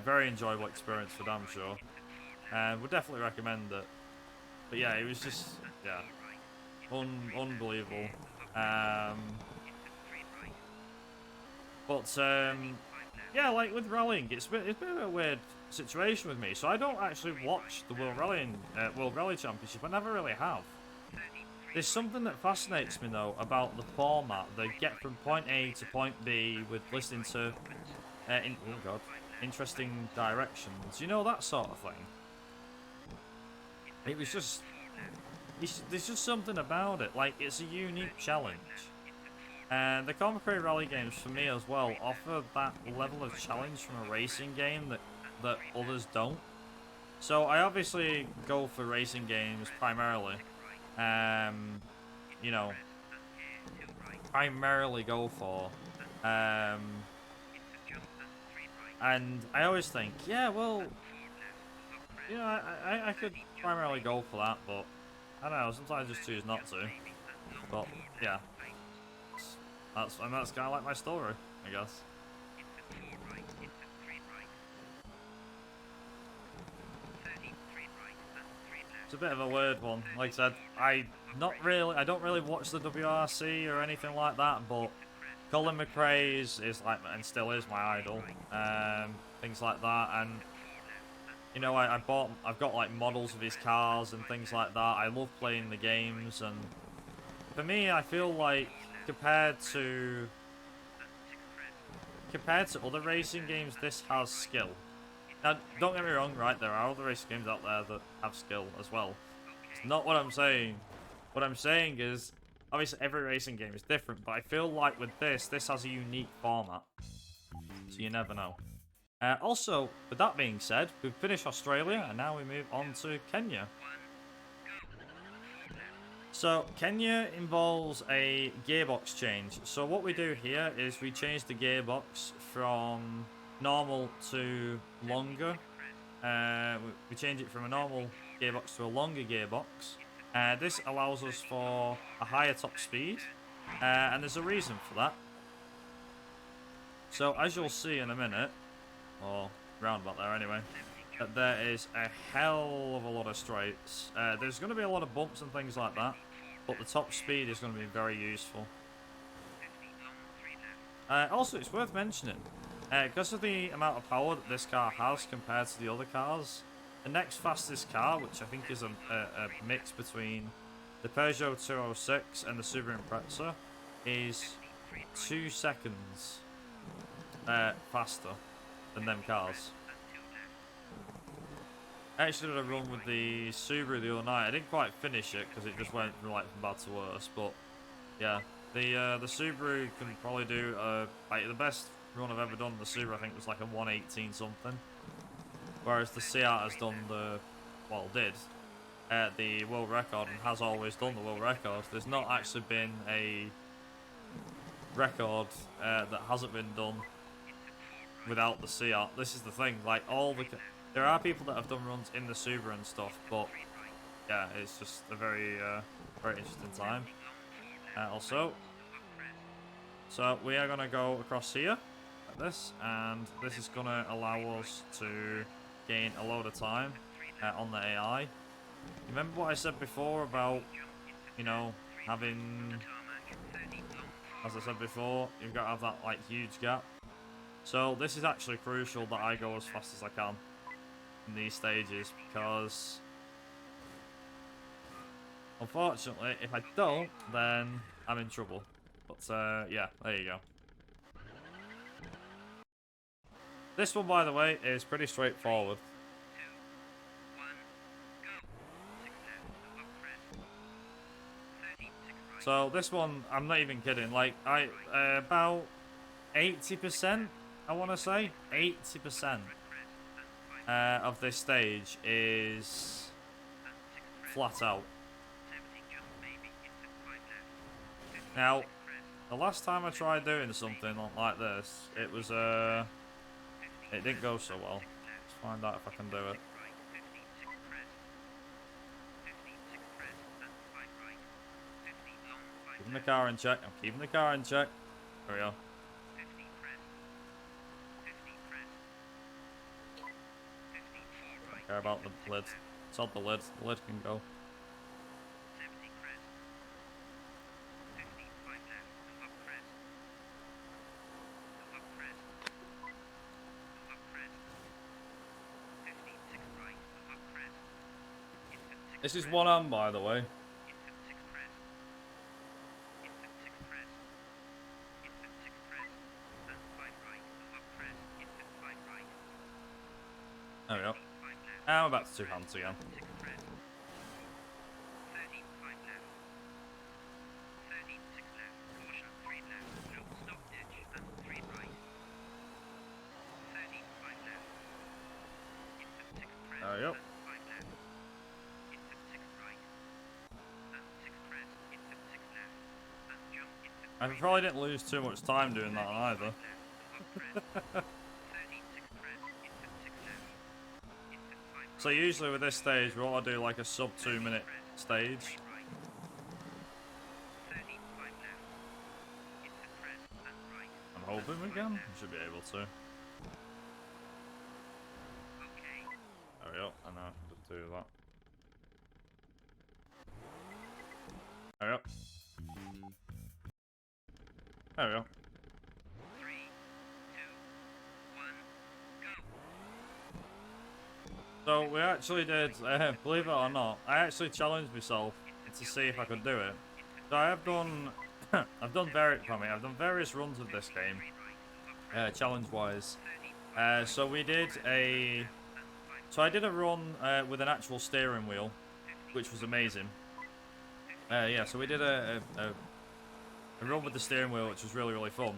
Very enjoyable experience for damn sure. Would definitely recommend it. But yeah, it was just, yeah, unbelievable. Yeah, like with rallying, it's been a weird situation with me. So I don't actually watch the World Rally Championship. I never really have. There's something that fascinates me though about the format. They get from point A to point B with listening to, oh god, interesting directions. You know, that sort of thing. It was just, there's just something about it. Like, it's a unique challenge. And the McRae rally games for me as well offer that level of challenge from a racing game that others don't. So I obviously go for racing games primarily. You know, primarily go for. And I always think, yeah, well, you know, I could primarily go for that, but I don't know, sometimes I just choose not to. But yeah, that's kind of like my story, I guess. It's a bit of a weird one. Like I said, I don't really watch the WRC or anything like that, but Colin McRae is like, and still is, my idol. Things like that, and you know, I've got like models of his cars and things like that. I love playing the games, and for me, I feel like compared to other racing games, this has skill. Now, don't get me wrong, right? There are other racing games out there that have skill as well. It's not what I'm saying. What I'm saying is, obviously, every racing game is different, but I feel like with this has a unique format. So you never know. Also, with that being said, we've finished Australia, and now we move on to Kenya. So, Kenya involves a gearbox change. So what we do here is we change the gearbox from normal to longer. We change it from a normal gearbox to a longer gearbox. This allows us for a higher top speed, and there's a reason for that. So as you'll see in a minute, or round about there anyway, that there is a hell of a lot of straights. There's going to be a lot of bumps and things like that, but the top speed is going to be very useful. Also, it's worth mentioning, because of the amount of power that this car has compared to the other cars, the next fastest car, which I think is a mix between the Peugeot 206 and the Subaru Impreza, is 2 seconds faster than them cars. I actually did a run with the Subaru the other night. I didn't quite finish it because it just went from like from bad to worse. But yeah, the Subaru can probably do like the best run I've ever done. The Subaru I think was like a 118 something, whereas the Seat has done did the world record and has always done the world record. There's not actually been a record that hasn't been done without the Seat. This is the thing, like there are people that have done runs in the Subaru and stuff, but yeah, it's just a very very interesting time. Also, so we are gonna go across here like this, and this is gonna allow us to gain a load of time on the AI. Remember what I said before about, you know, having, as I said before, you've got to have that like huge gap. So this is actually crucial that I go as fast as I can in these stages, because unfortunately if I don't, then I'm in trouble. But yeah, there you go. This one, by the way, is pretty straightforward. So this one, I'm not even kidding, like about 80%, I want to say 80% of this stage is flat out. Now, the last time I tried doing something like this, it was it didn't go so well. Let's find out if I can do it. Keeping the car in check. I'm keeping the car in check. There we go. Don't care about the lid. It's on the lid. The lid can go. This is one arm, by the way. And we're back to 2 hands again. There we go. I probably didn't lose too much time doing that either. So usually with this stage, we want to do like a sub 2 minute stage. I'm hoping we can. We should be able to. There we go. I know I can just do that. There we go. There we go. 3, 2, 1, go. So we actually did, believe it or not, I actually challenged myself to see if I could do it. So I have done, I've done various runs of this game, challenge-wise. So we did I did a run with an actual steering wheel, which was amazing. Yeah, so we did a run with the steering wheel, which was really, really fun.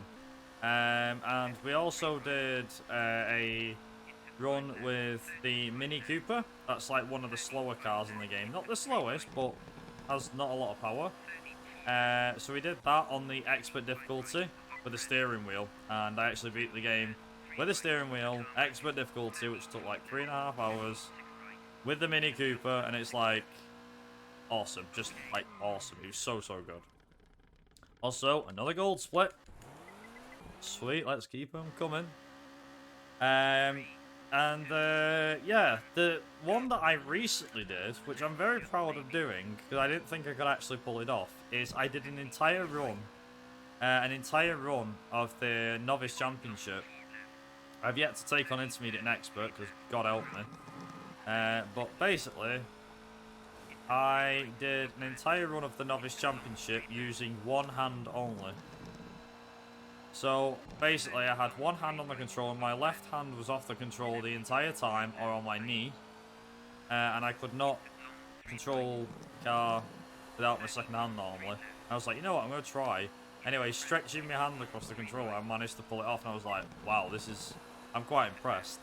And we also did a run with the Mini Cooper. That's like one of the slower cars in the game. Not the slowest, but has not a lot of power. So we did that on the expert difficulty with the steering wheel. And I actually beat the game with the steering wheel, expert difficulty, which took like 3.5 hours, with the Mini Cooper. And it's like awesome. Just like awesome. It was so, so good. Also, another gold split. Sweet, let's keep them coming. Yeah, the one that I recently did, which I'm very proud of doing, because I didn't think I could actually pull it off, is I did an entire run of the Novice Championship. I've yet to take on Intermediate and Expert, because God help me. But basically, I did an entire run of the Novice Championship using one hand only. So, basically, I had one hand on the controller, my left hand was off the control the entire time, or on my knee. And I could not control the car without my second hand normally. I was like, you know what, I'm going to try. Anyway, stretching my hand across the controller, I managed to pull it off, and I was like, wow, I'm quite impressed.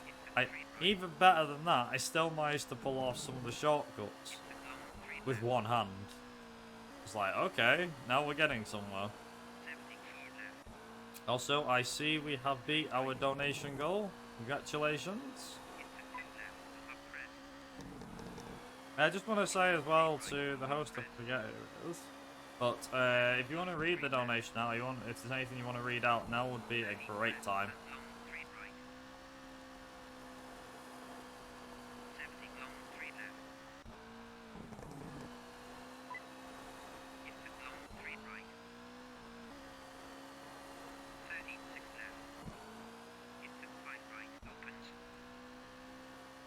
Even better than that, I still managed to pull off some of the shortcuts with one hand. It's like, okay, now we're getting somewhere. Also, I see we have beat our donation goal. Congratulations. I just want to say as well to the host, I forget who it is, but if you want to read the donation now, if there's anything you want to read out, now would be a great time.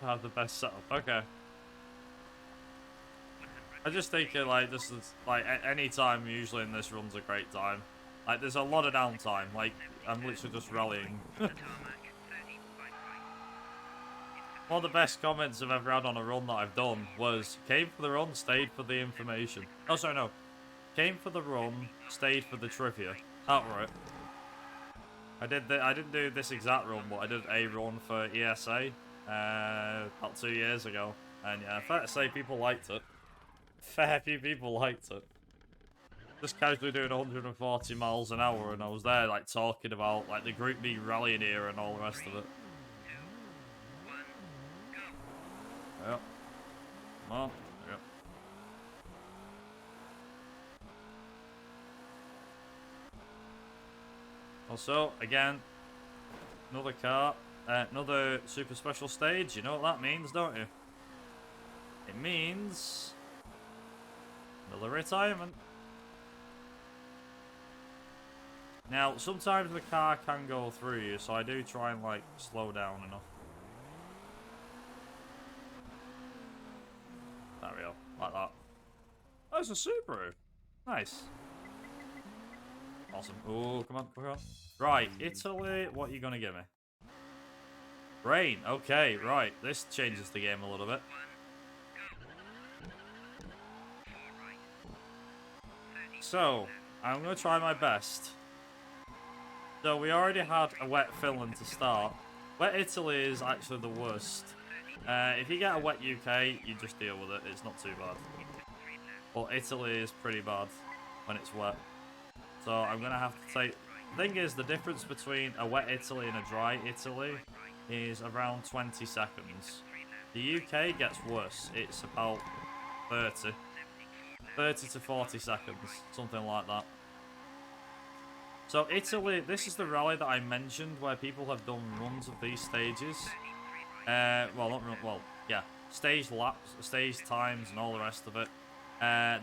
Have the best setup. Okay. I just think like this is like any time usually in this run's a great time. Like there's a lot of downtime. Like I'm literally just rallying. One of the best comments I've ever had on a run that I've done was came for the run, stayed for the information. Oh sorry, no. Came for the run, stayed for the trivia. Outright. I didn't do this exact run, but I did a run for ESA. About 2 years ago, and yeah, fair to say people liked it. Fair few people liked it. Just casually doing 140 miles an hour, and I was there like talking about like the Group B rallying era and all the rest of it. Yep. Come on. Yep. Also, again, another car. Another super special stage. You know what that means, don't you? It means another retirement. Now, sometimes the car can go through you, so I do try and like slow down enough. There we go, like that. Oh, it's a Subaru. Nice. Awesome. Oh, come on, come on. Right, Italy. What are you gonna give me? Rain. Okay, right. This changes the game a little bit. So, I'm going to try my best. So, we already had a wet Finland to start. Wet Italy is actually the worst. If you get a wet UK, you just deal with it. It's not too bad. But Italy is pretty bad when it's wet. So, I'm going to have to take... The thing is, the difference between a wet Italy and a dry Italy is around 20 seconds. The UK gets worse. It's about 30 to 40 seconds, something like that. So Italy, this is the rally that I mentioned where people have done runs of these stages. Well, not run, well, yeah, stage laps, stage times, and all the rest of it.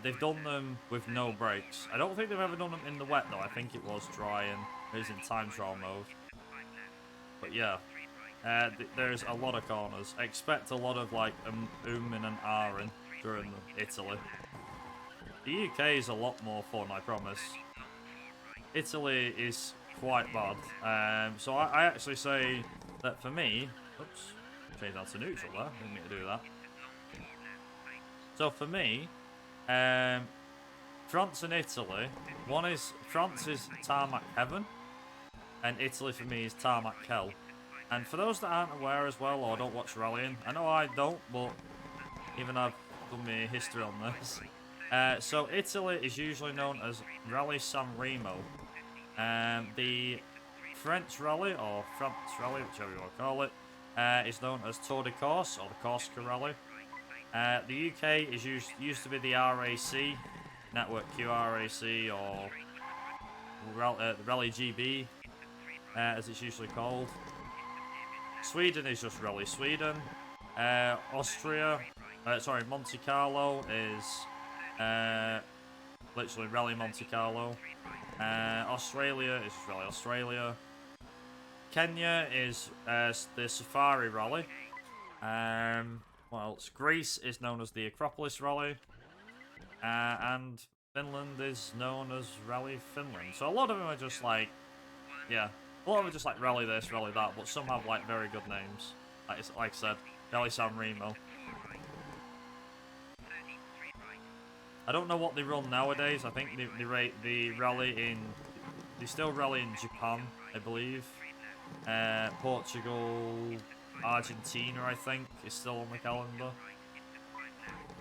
They've done them with no brakes. I don't think they've ever done them in the wet though. I think it was dry and it was in time trial mode. But yeah, there's a lot of corners. Expect a lot of like and ahhing during Italy. The UK is a lot more fun, I promise. Italy is quite bad. So I actually say that for me... Oops. Change that to neutral there. Didn't mean to do that. So for me, France and Italy. France is tarmac heaven. And Italy for me is tarmac hell. And for those that aren't aware as well, or don't watch rallying, I know I don't, but even I've done my history on this. So Italy is usually known as Rally San Remo. The French rally, or France rally, whichever you want to call it, is known as Tour de Corse, or the Corsica rally. The UK is used to be the RAC, Network QRAC, or Rally GB, as it's usually called. Sweden is just Rally Sweden. Monte Carlo is literally Rally Monte Carlo. Australia is Rally Australia. Kenya is the Safari Rally. What else? Greece is known as the Acropolis Rally. And Finland is known as Rally Finland. So a lot of them are just like, yeah, a lot of them are just like Rally this, Rally that, but some have like very good names. Like I said, Rally San Remo. I don't know what they run nowadays. I think they still rally in Japan, I believe. Portugal, Argentina, I think, is still on the calendar.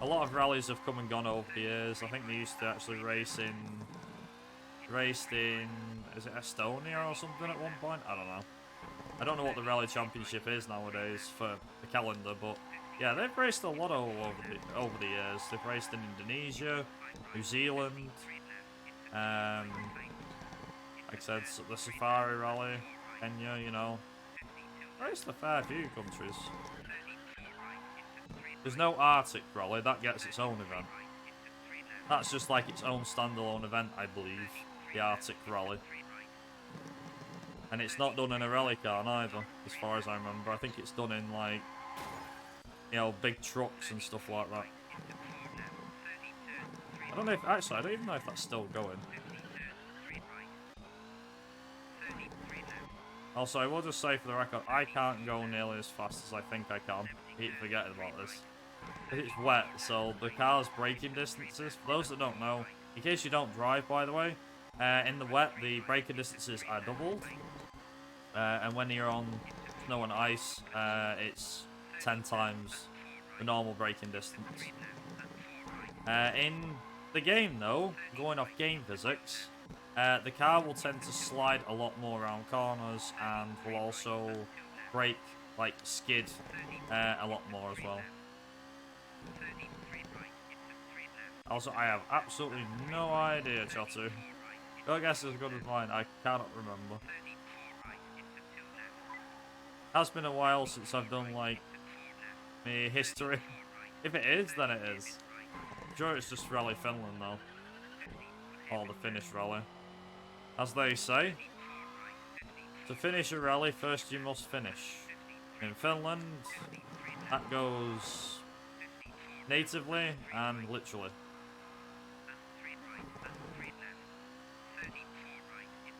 A lot of rallies have come and gone over the years. I think they used to actually raced in, is it Estonia or something at one point? I don't know. I don't know what the rally championship is nowadays for the calendar, but yeah, they've raced a lot over the years. They've raced in Indonesia, New Zealand, like I said, the Safari Rally, Kenya, you know. Raced a fair few countries. There's no Arctic Rally, that gets its own event. That's just like its own standalone event, I believe, the Arctic Rally. And it's not done in a rally car either, as far as I remember. I think it's done in like, you know, big trucks and stuff like that. I don't know if, actually, I don't even know if that's still going. Also, I will just say for the record, I can't go nearly as fast as I think I can. I keep forgetting about this. It's wet, so the car's braking distances, for those that don't know, in case you don't drive, by the way, in the wet, the braking distances are doubled. And when you're on snow and ice, it's 10 times the normal braking distance. In the game, though, going off game physics, the car will tend to slide a lot more around corners and will also brake, like skid, a lot more as well. Also, I have absolutely no idea, Chotu. Your guess is as good as mine. I cannot remember. Has been a while since I've done like my history. If it is, then it is. I'm sure it's just Rally Finland though. Or the Finnish rally. As they say, to finish a rally, first you must finish. In Finland, that goes natively and literally.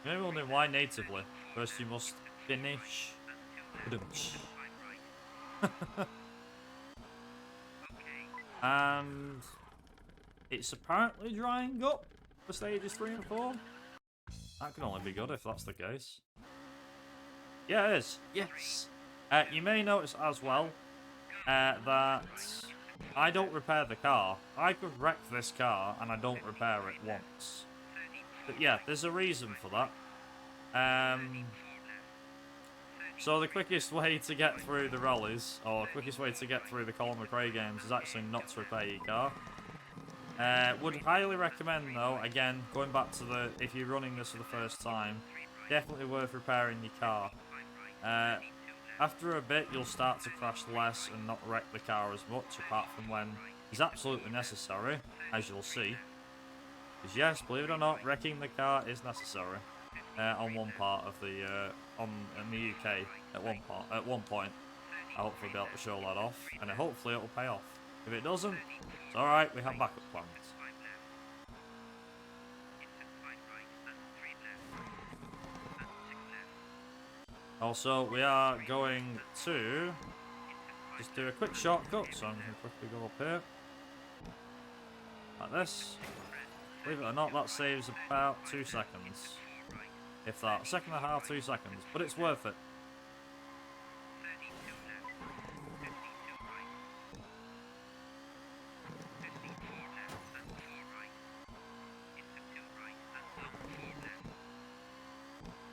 Maybe wondering why natively. First you must finish. And it's apparently drying up for stages 3 and 4. That can only be good if that's the case. Yeah, it is. Yes. You may notice as well that I don't repair the car. I could wreck this car and I don't repair it once. But yeah, there's a reason for that. So the quickest way to get through the rallies, or quickest way to get through the Colin McRae games, is actually not to repair your car. Would highly recommend though, again, going back to the, if you're running this for the first time, definitely worth repairing your car. After a bit, you'll start to crash less and not wreck the car as much, apart from when it's absolutely necessary, as you'll see. Because yes, believe it or not, wrecking the car is necessary on one part of the in the UK at one point. I'll hopefully be able to show that off, and hopefully it'll pay off. If it doesn't, it's all right. We have backup plans. Also, we are going to just do a quick shortcut, so I'm going to quickly go up here. Like this. Believe it or not, that saves about 2 seconds. If that. 1.5 seconds, 2 seconds. But it's worth it.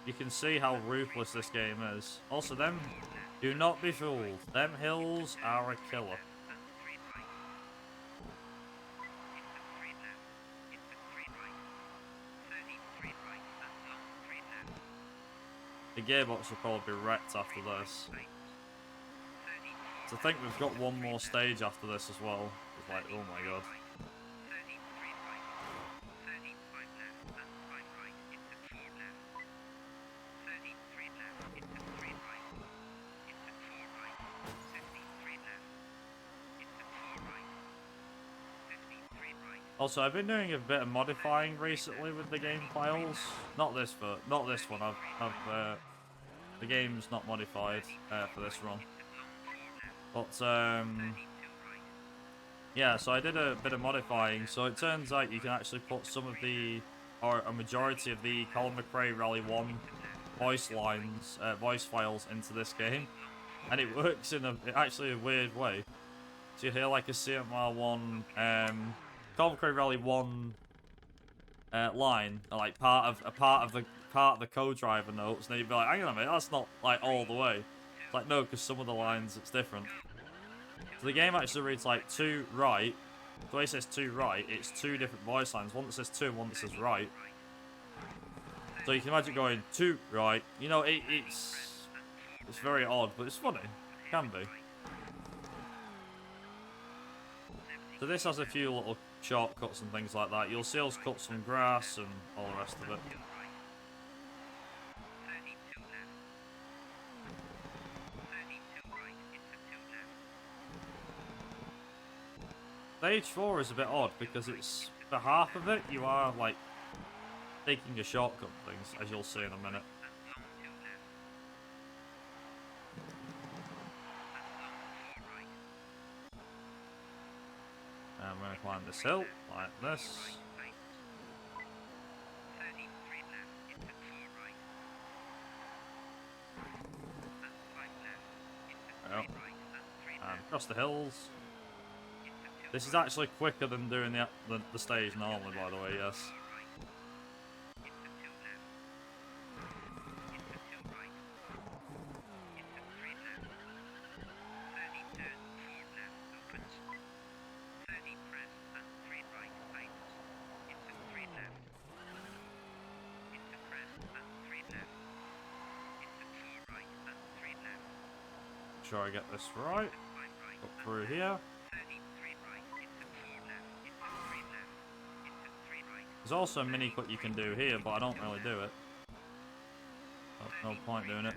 You can see how ruthless this game is. Also, them, do not be fooled. Them hills are a killer. The gearbox will probably be wrecked after this. To think we've got one more stage after this as well. It's like, oh my god. Also, I've been doing a bit of modifying recently with the game files. Not this one. The game's not modified for this run. But yeah, so I did a bit of modifying. So it turns out you can actually put some of the, or a majority of the Colin McRae Rally 1 voice lines, voice files into this game, and it works in actually a weird way. So you hear like a CMR1. Colin McRae Rally 1 line, like part of the co-driver notes, and then you'd be like, hang on a minute, that's not like all the way. It's like, no, because some of the lines it's different. So the game actually reads like to right. The way it says to right, it's 2 different voice lines, one that says to and one that says right. So you can imagine going to right. You know, it's very odd, but it's funny. It can be. So this has a few little shortcuts and things like that. You'll see us cut some grass and all the rest of it. Stage 4 is a bit odd because it's, for half of it, you are like taking a shortcut and things, as you'll see in a minute. And we're going to climb this hill, like this. Well, and across the hills. This is actually quicker than doing the stage normally, by the way, yes. Make sure I get this right. Up through here. There's also a mini cut you can do here, but I don't really do it. No point doing it.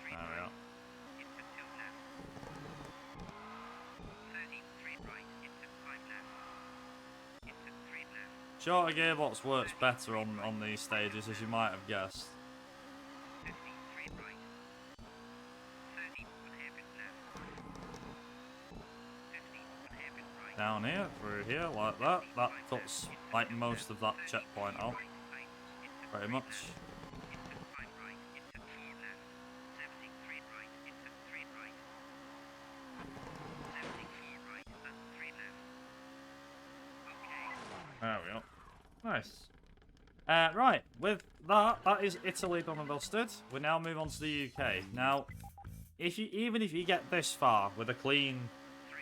There we are. Shorter gearbox works better on these stages, as you might have guessed. 50, straight right. 30, one hairpin left. 50, one hairpin right. Down here, through here, like that. That cuts like most of that checkpoint out. Pretty much. Into 5 right, into 4 left. 70, straight right, into 3 right. 70, 4 right, and 3 left. Okay. There we go. Nice. Right, with that is Italy done and dusted. We now move on to the UK. Now, even if you get this far with a clean 3,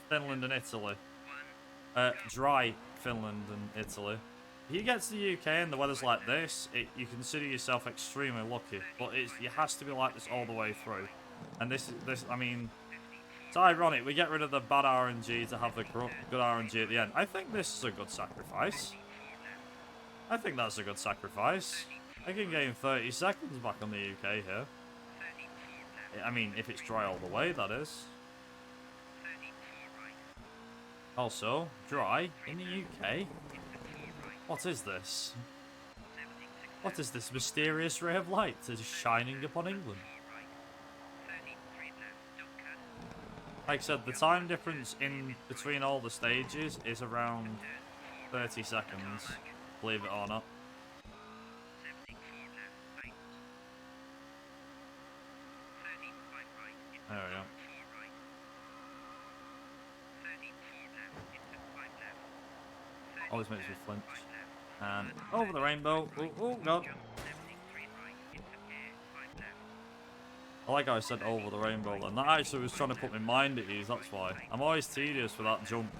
Finland and Italy, 1. dry Finland and Italy, if you get to the UK and the weather's like this, you consider yourself extremely lucky. But it has to be like this all the way through. And this, I mean, it's ironic. We get rid of the bad RNG to have the good RNG at the end. I think this is a good sacrifice. I think that's a good sacrifice. I can gain 30 seconds back on the UK here. I mean, if it's dry all the way, that is. Also, dry in the UK. What is this? What is this mysterious ray of light that is shining upon England? Like I said, the time difference in between all the stages is around 30 seconds, believe it or not. There we go. Always makes me flinch. And over the rainbow. Oh god. I like how I said over the rainbow then. That actually was trying to put my mind at ease, that's why. I'm always tedious with that jump.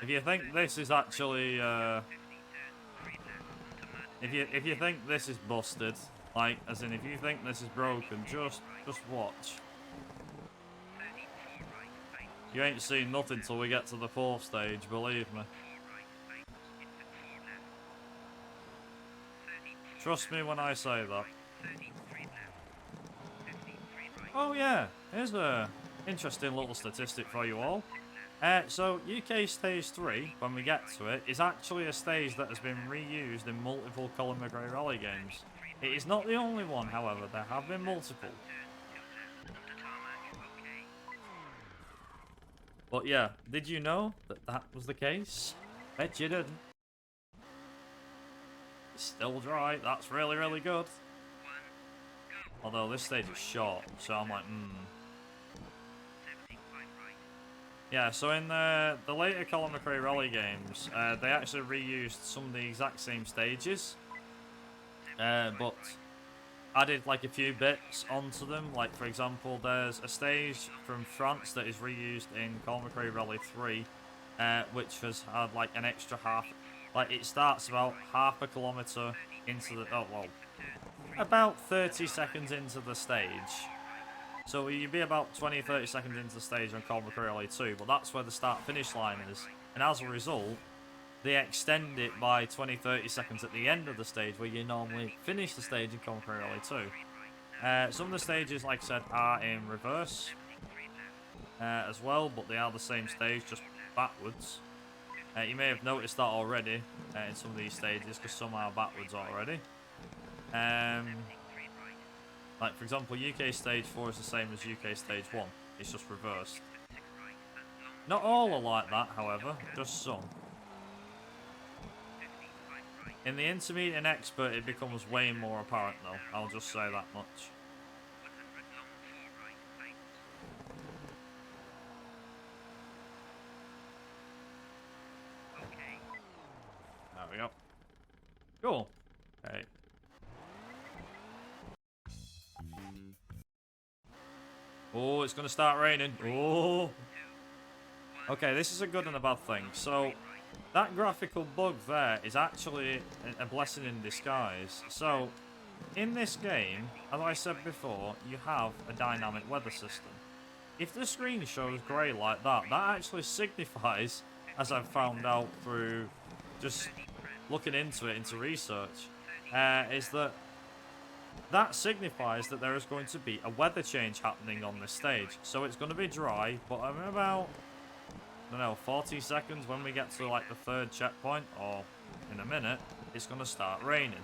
If you think this is actually, if you think this is busted, like, as in if you think this is broken, just watch. You ain't seen nothing till we get to the 4th stage, believe me. Trust me when I say that. Oh yeah, here's a interesting little statistic for you all. So UK Stage 3, when we get to it, is actually a stage that has been reused in multiple Colin McRae rally games. It is not the only one, however, there have been multiple. But yeah, did you know that that was the case? Bet you didn't. It's still dry, that's really, really good. Although this stage is short, so I'm like, Yeah, so in the later Colin McRae rally games, they actually reused some of the exact same stages. But added like a few bits onto them. Like, for example, there's a stage from France that is reused in Colin McRae Rally 3, which has had like an extra half. Like, it starts about half a kilometre into the. Oh, well. About 30 seconds into the stage. So you'd be about 20-30 seconds into the stage on Colin McRae Rally 2, but that's where the start-finish line is. And as a result, they extend it by 20-30 seconds at the end of the stage where you normally finish the stage in Colin McRae Rally 2. Some of the stages, like I said, are in reverse as well, but they are the same stage, just backwards. You may have noticed that already in some of these stages, because some are backwards already. Like, for example, UK Stage 4 is the same as UK Stage 1. It's just reversed. Not all are like that, however, just some. In the Intermediate and Expert, it becomes way more apparent, though. I'll just say that much. There we go. Cool. Okay. Oh, it's going to start raining. Oh. Okay, this is a good and a bad thing. So, that graphical bug there is actually a blessing in disguise. So, in this game, as I said before, you have a dynamic weather system. If the screen shows grey like that, that actually signifies, as I've found out through just looking into it, into research, is that signifies that there is going to be a weather change happening on this stage. So it's going to be dry, but I'm about I don't know, 40 seconds when we get to like the third checkpoint, or in a minute, it's going to start raining.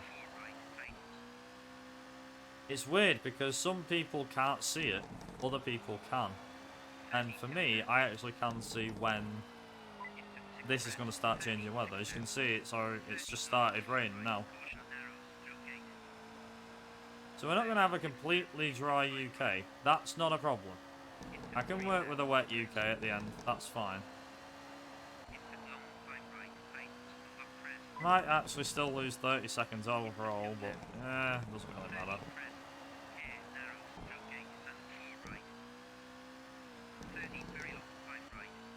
It's weird because some people can't see it, other people can. And for me, I actually can see when this is going to start changing weather. As you can see, it's just started raining now. So we're not going to have a completely dry UK. That's not a problem. I can work with a wet UK at the end. That's fine. Might actually still lose 30 seconds overall, but doesn't really matter.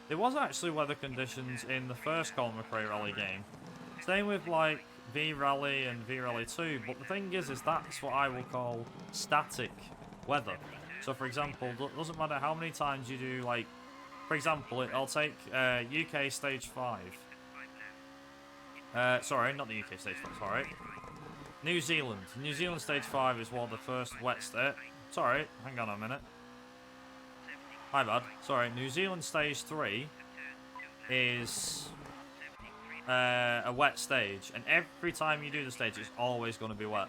There was actually weather conditions in the first Colin McRae rally game. Same with like V-Rally and V-Rally 2, but the thing is that's what I will call static weather. So for example, it doesn't matter how many times you do, like, for example, I'll take UK Stage 5. Sorry, not the UK Stage 5, sorry. New Zealand. New Zealand Stage 5 is one of the first wet state. Sorry, hang on a minute. My bad. Sorry, New Zealand Stage 3 is a wet stage, and every time you do the stage, it's always going to be wet.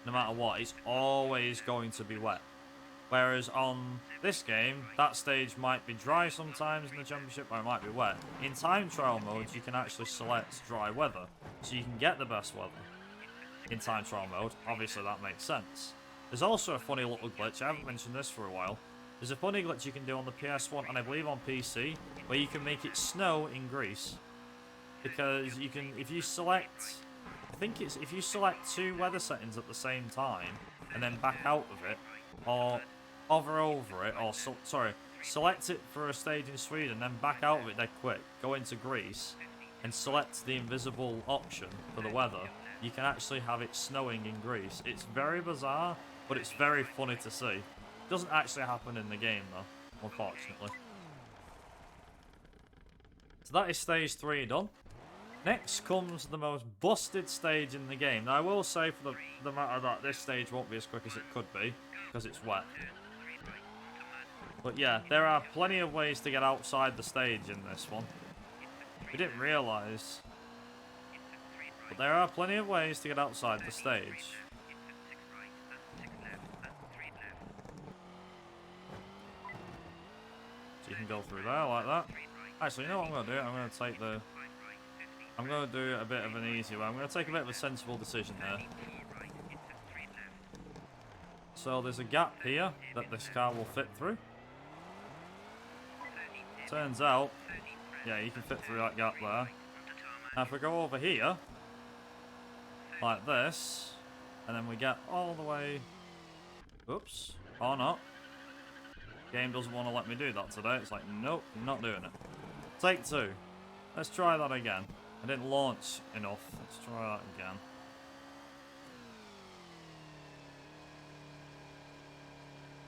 No matter what, it's always going to be wet. Whereas on this game, that stage might be dry sometimes in the championship, or it might be wet. In time trial mode, you can actually select dry weather, so you can get the best weather in time trial mode. Obviously, that makes sense. There's also a funny little glitch. I haven't mentioned this for a while. There's a funny glitch you can do on the PS1 and I believe on PC, where you can make it snow in Greece. Because you can, if you select, I think it's, if you select two weather settings at the same time, and then back out of it, or hover over it, or, select it for a stage in Sweden, then back out of it dead quick, go into Greece, and select the invisible option for the weather, you can actually have it snowing in Greece. It's very bizarre, but it's very funny to see. Doesn't actually happen in the game though, unfortunately. So that is stage 3 done. Next comes the most busted stage in the game. Now I will say for the matter that this stage won't be as quick as it could be, because it's wet. But yeah, there are plenty of ways to get outside the stage in this one. We didn't realise. But there are plenty of ways to get outside the stage. So you can go through there like that. Actually, you know what I'm going to do? I'm going to take the... I'm going to do a bit of an easy way. I'm going to take a bit of a sensible decision there. So there's a gap here that this car will fit through. Turns out, yeah, you can fit through that gap there. Now if we go over here, like this, and then we get all the way... Oops, or not. Game doesn't want to let me do that today. It's like, nope, I'm not doing it. Take 2. Let's try that again. I didn't launch enough. Let's try that again.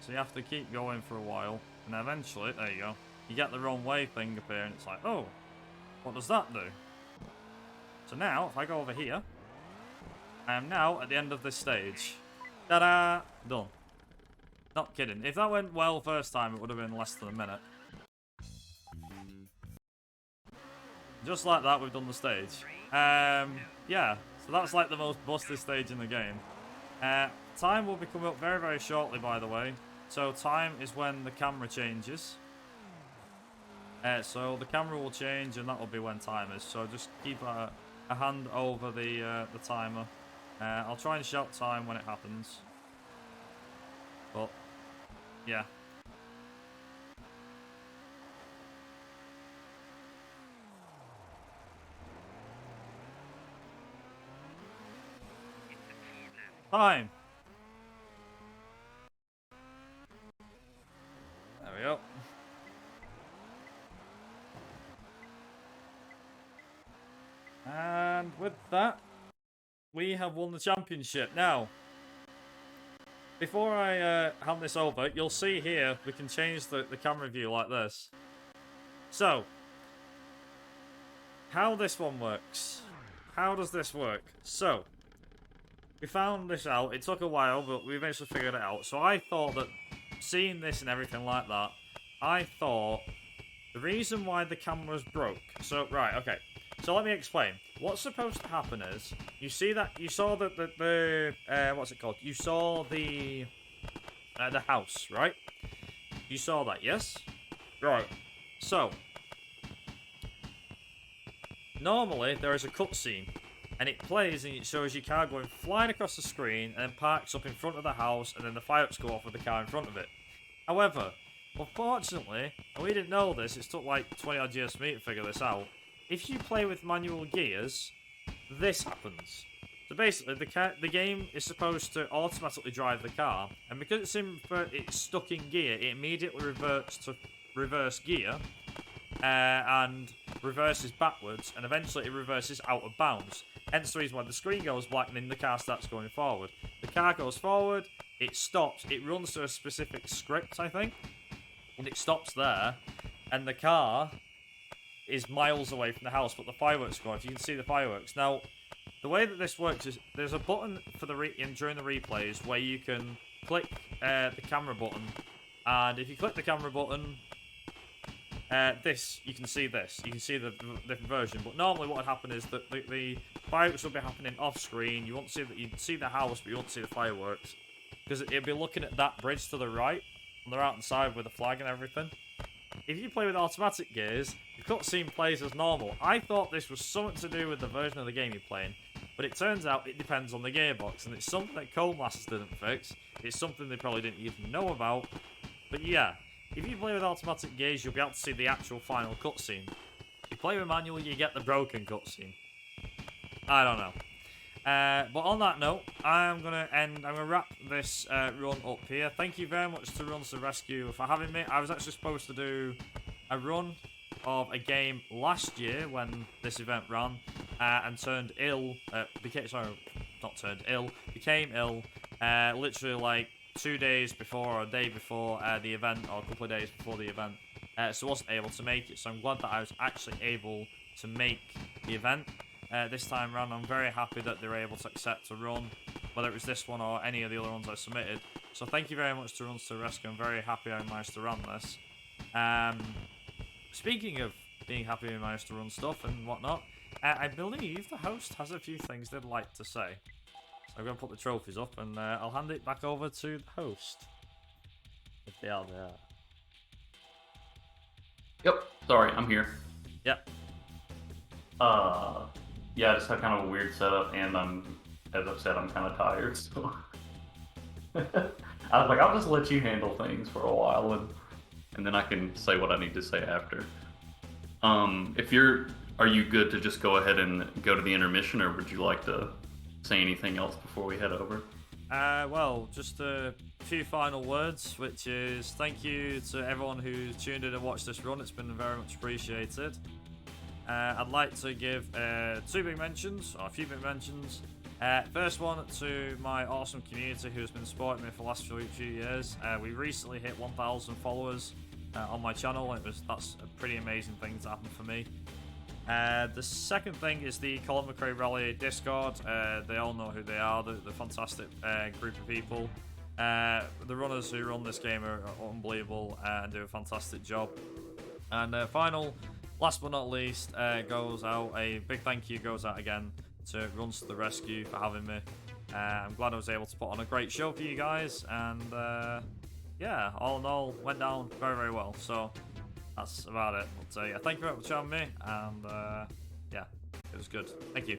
So you have to keep going for a while, and eventually, there you go, you get the wrong way thing appear, and it's like, oh, what does that do? So now, if I go over here, I am now at the end of this stage. Ta-da! Done. Not kidding. If that went well first time, it would have been less than a minute. Just like that, we've done the stage. Yeah, so that's like the most busted stage in the game. Time will be coming up very, very shortly, by the way. So time is when the camera changes. So the camera will change, and that will be when time is. So just keep a hand over the timer. I'll try and shout time when it happens. But, yeah. Time! There we go. And with that, we have won the championship. Now, before I hand this over, you'll see here, we can change the camera view like this. So, how this one works. How does this work? So, we found this out. It took a while, but we eventually figured it out. So I thought that, seeing this and everything like that, I thought The reason why the cameras broke. So right, okay. So let me explain. What's supposed to happen is you saw the what's it called? You saw the house, right? You saw that, yes? Right. So normally there is a cutscene, and it plays and it shows your car going flying across the screen and then parks up in front of the house, and then the fireworks go off with the car in front of it. However, unfortunately, and we didn't know this, it took like 20 odd years for me to figure this out. If you play with manual gears, this happens. So basically, the game is supposed to automatically drive the car, and because it's stuck in gear, it immediately reverts to reverse gear, and reverses backwards, and eventually it reverses out of bounds. Hence the reason why the screen goes black and then the car starts going forward. The car goes forward, it stops, it runs to a specific script, I think, and it stops there, and the car is miles away from the house, but the fireworks go off. You can see the fireworks. Now, the way that this works is there's a button for during the replays where you can click the camera button, and if you click the camera button, you can see the different version. But normally what would happen is that the fireworks will be happening off screen. You won't see that. You'd see the house, but you won't see the fireworks because it'd be looking at that bridge to the right on the right hand side with the flag and everything. If you play with automatic gears, the cutscene plays as normal. I thought this was something to do with the version of the game you're playing, but it turns out it depends on the gearbox, and it's something that Codemasters didn't fix. It's something they probably didn't even know about. But yeah, if you play with automatic gears, you'll be able to see the actual final cutscene. If you play with manual, you get the broken cutscene. I don't know. But on that note, I'm gonna wrap this run up here. Thank you very much to Runs to Rescue for having me. I was actually supposed to do a run of a game last year when this event ran, and became ill, literally like 2 days before or a day before the event, or a couple of days before the event. So I wasn't able to make it. So I'm glad that I was actually able to make the event. This time around, I'm very happy that they were able to accept a run, whether it was this one or any of the other ones I submitted. So thank you very much to Runs to Rescue. I'm very happy I managed to run this. Speaking of being happy I managed to run stuff and whatnot, I believe the host has a few things they'd like to say. So I'm going to put the trophies up, and I'll hand it back over to the host. If they are there. Yep, sorry, I'm here. Yep. Yeah, I just had kind of a weird setup, and as I've said, I'm kind of tired, so I was like, I'll just let you handle things for a while, and then I can say what I need to say after. Are you good to just go ahead and go to the intermission, or would you like to say anything else before we head over? Well, just a few final words, which is thank you to everyone who's tuned in and watched this run. It's been very much appreciated. I'd like to give a few big mentions. First one to my awesome community who has been supporting me for the last few years. We recently hit 1,000 followers on my channel, and that's a pretty amazing thing to happen for me. The second thing is the Colin McRae Rally Discord. They all know who they are. They're a fantastic group of people. The runners who run this game are unbelievable and do a fantastic job. And last but not least, a big thank you goes out again to Runs to the Rescue for having me. I'm glad I was able to put on a great show for you guys, and yeah, all in all, went down very, very well. So that's about it. But yeah, thank you very much for having me, and yeah, it was good. Thank you.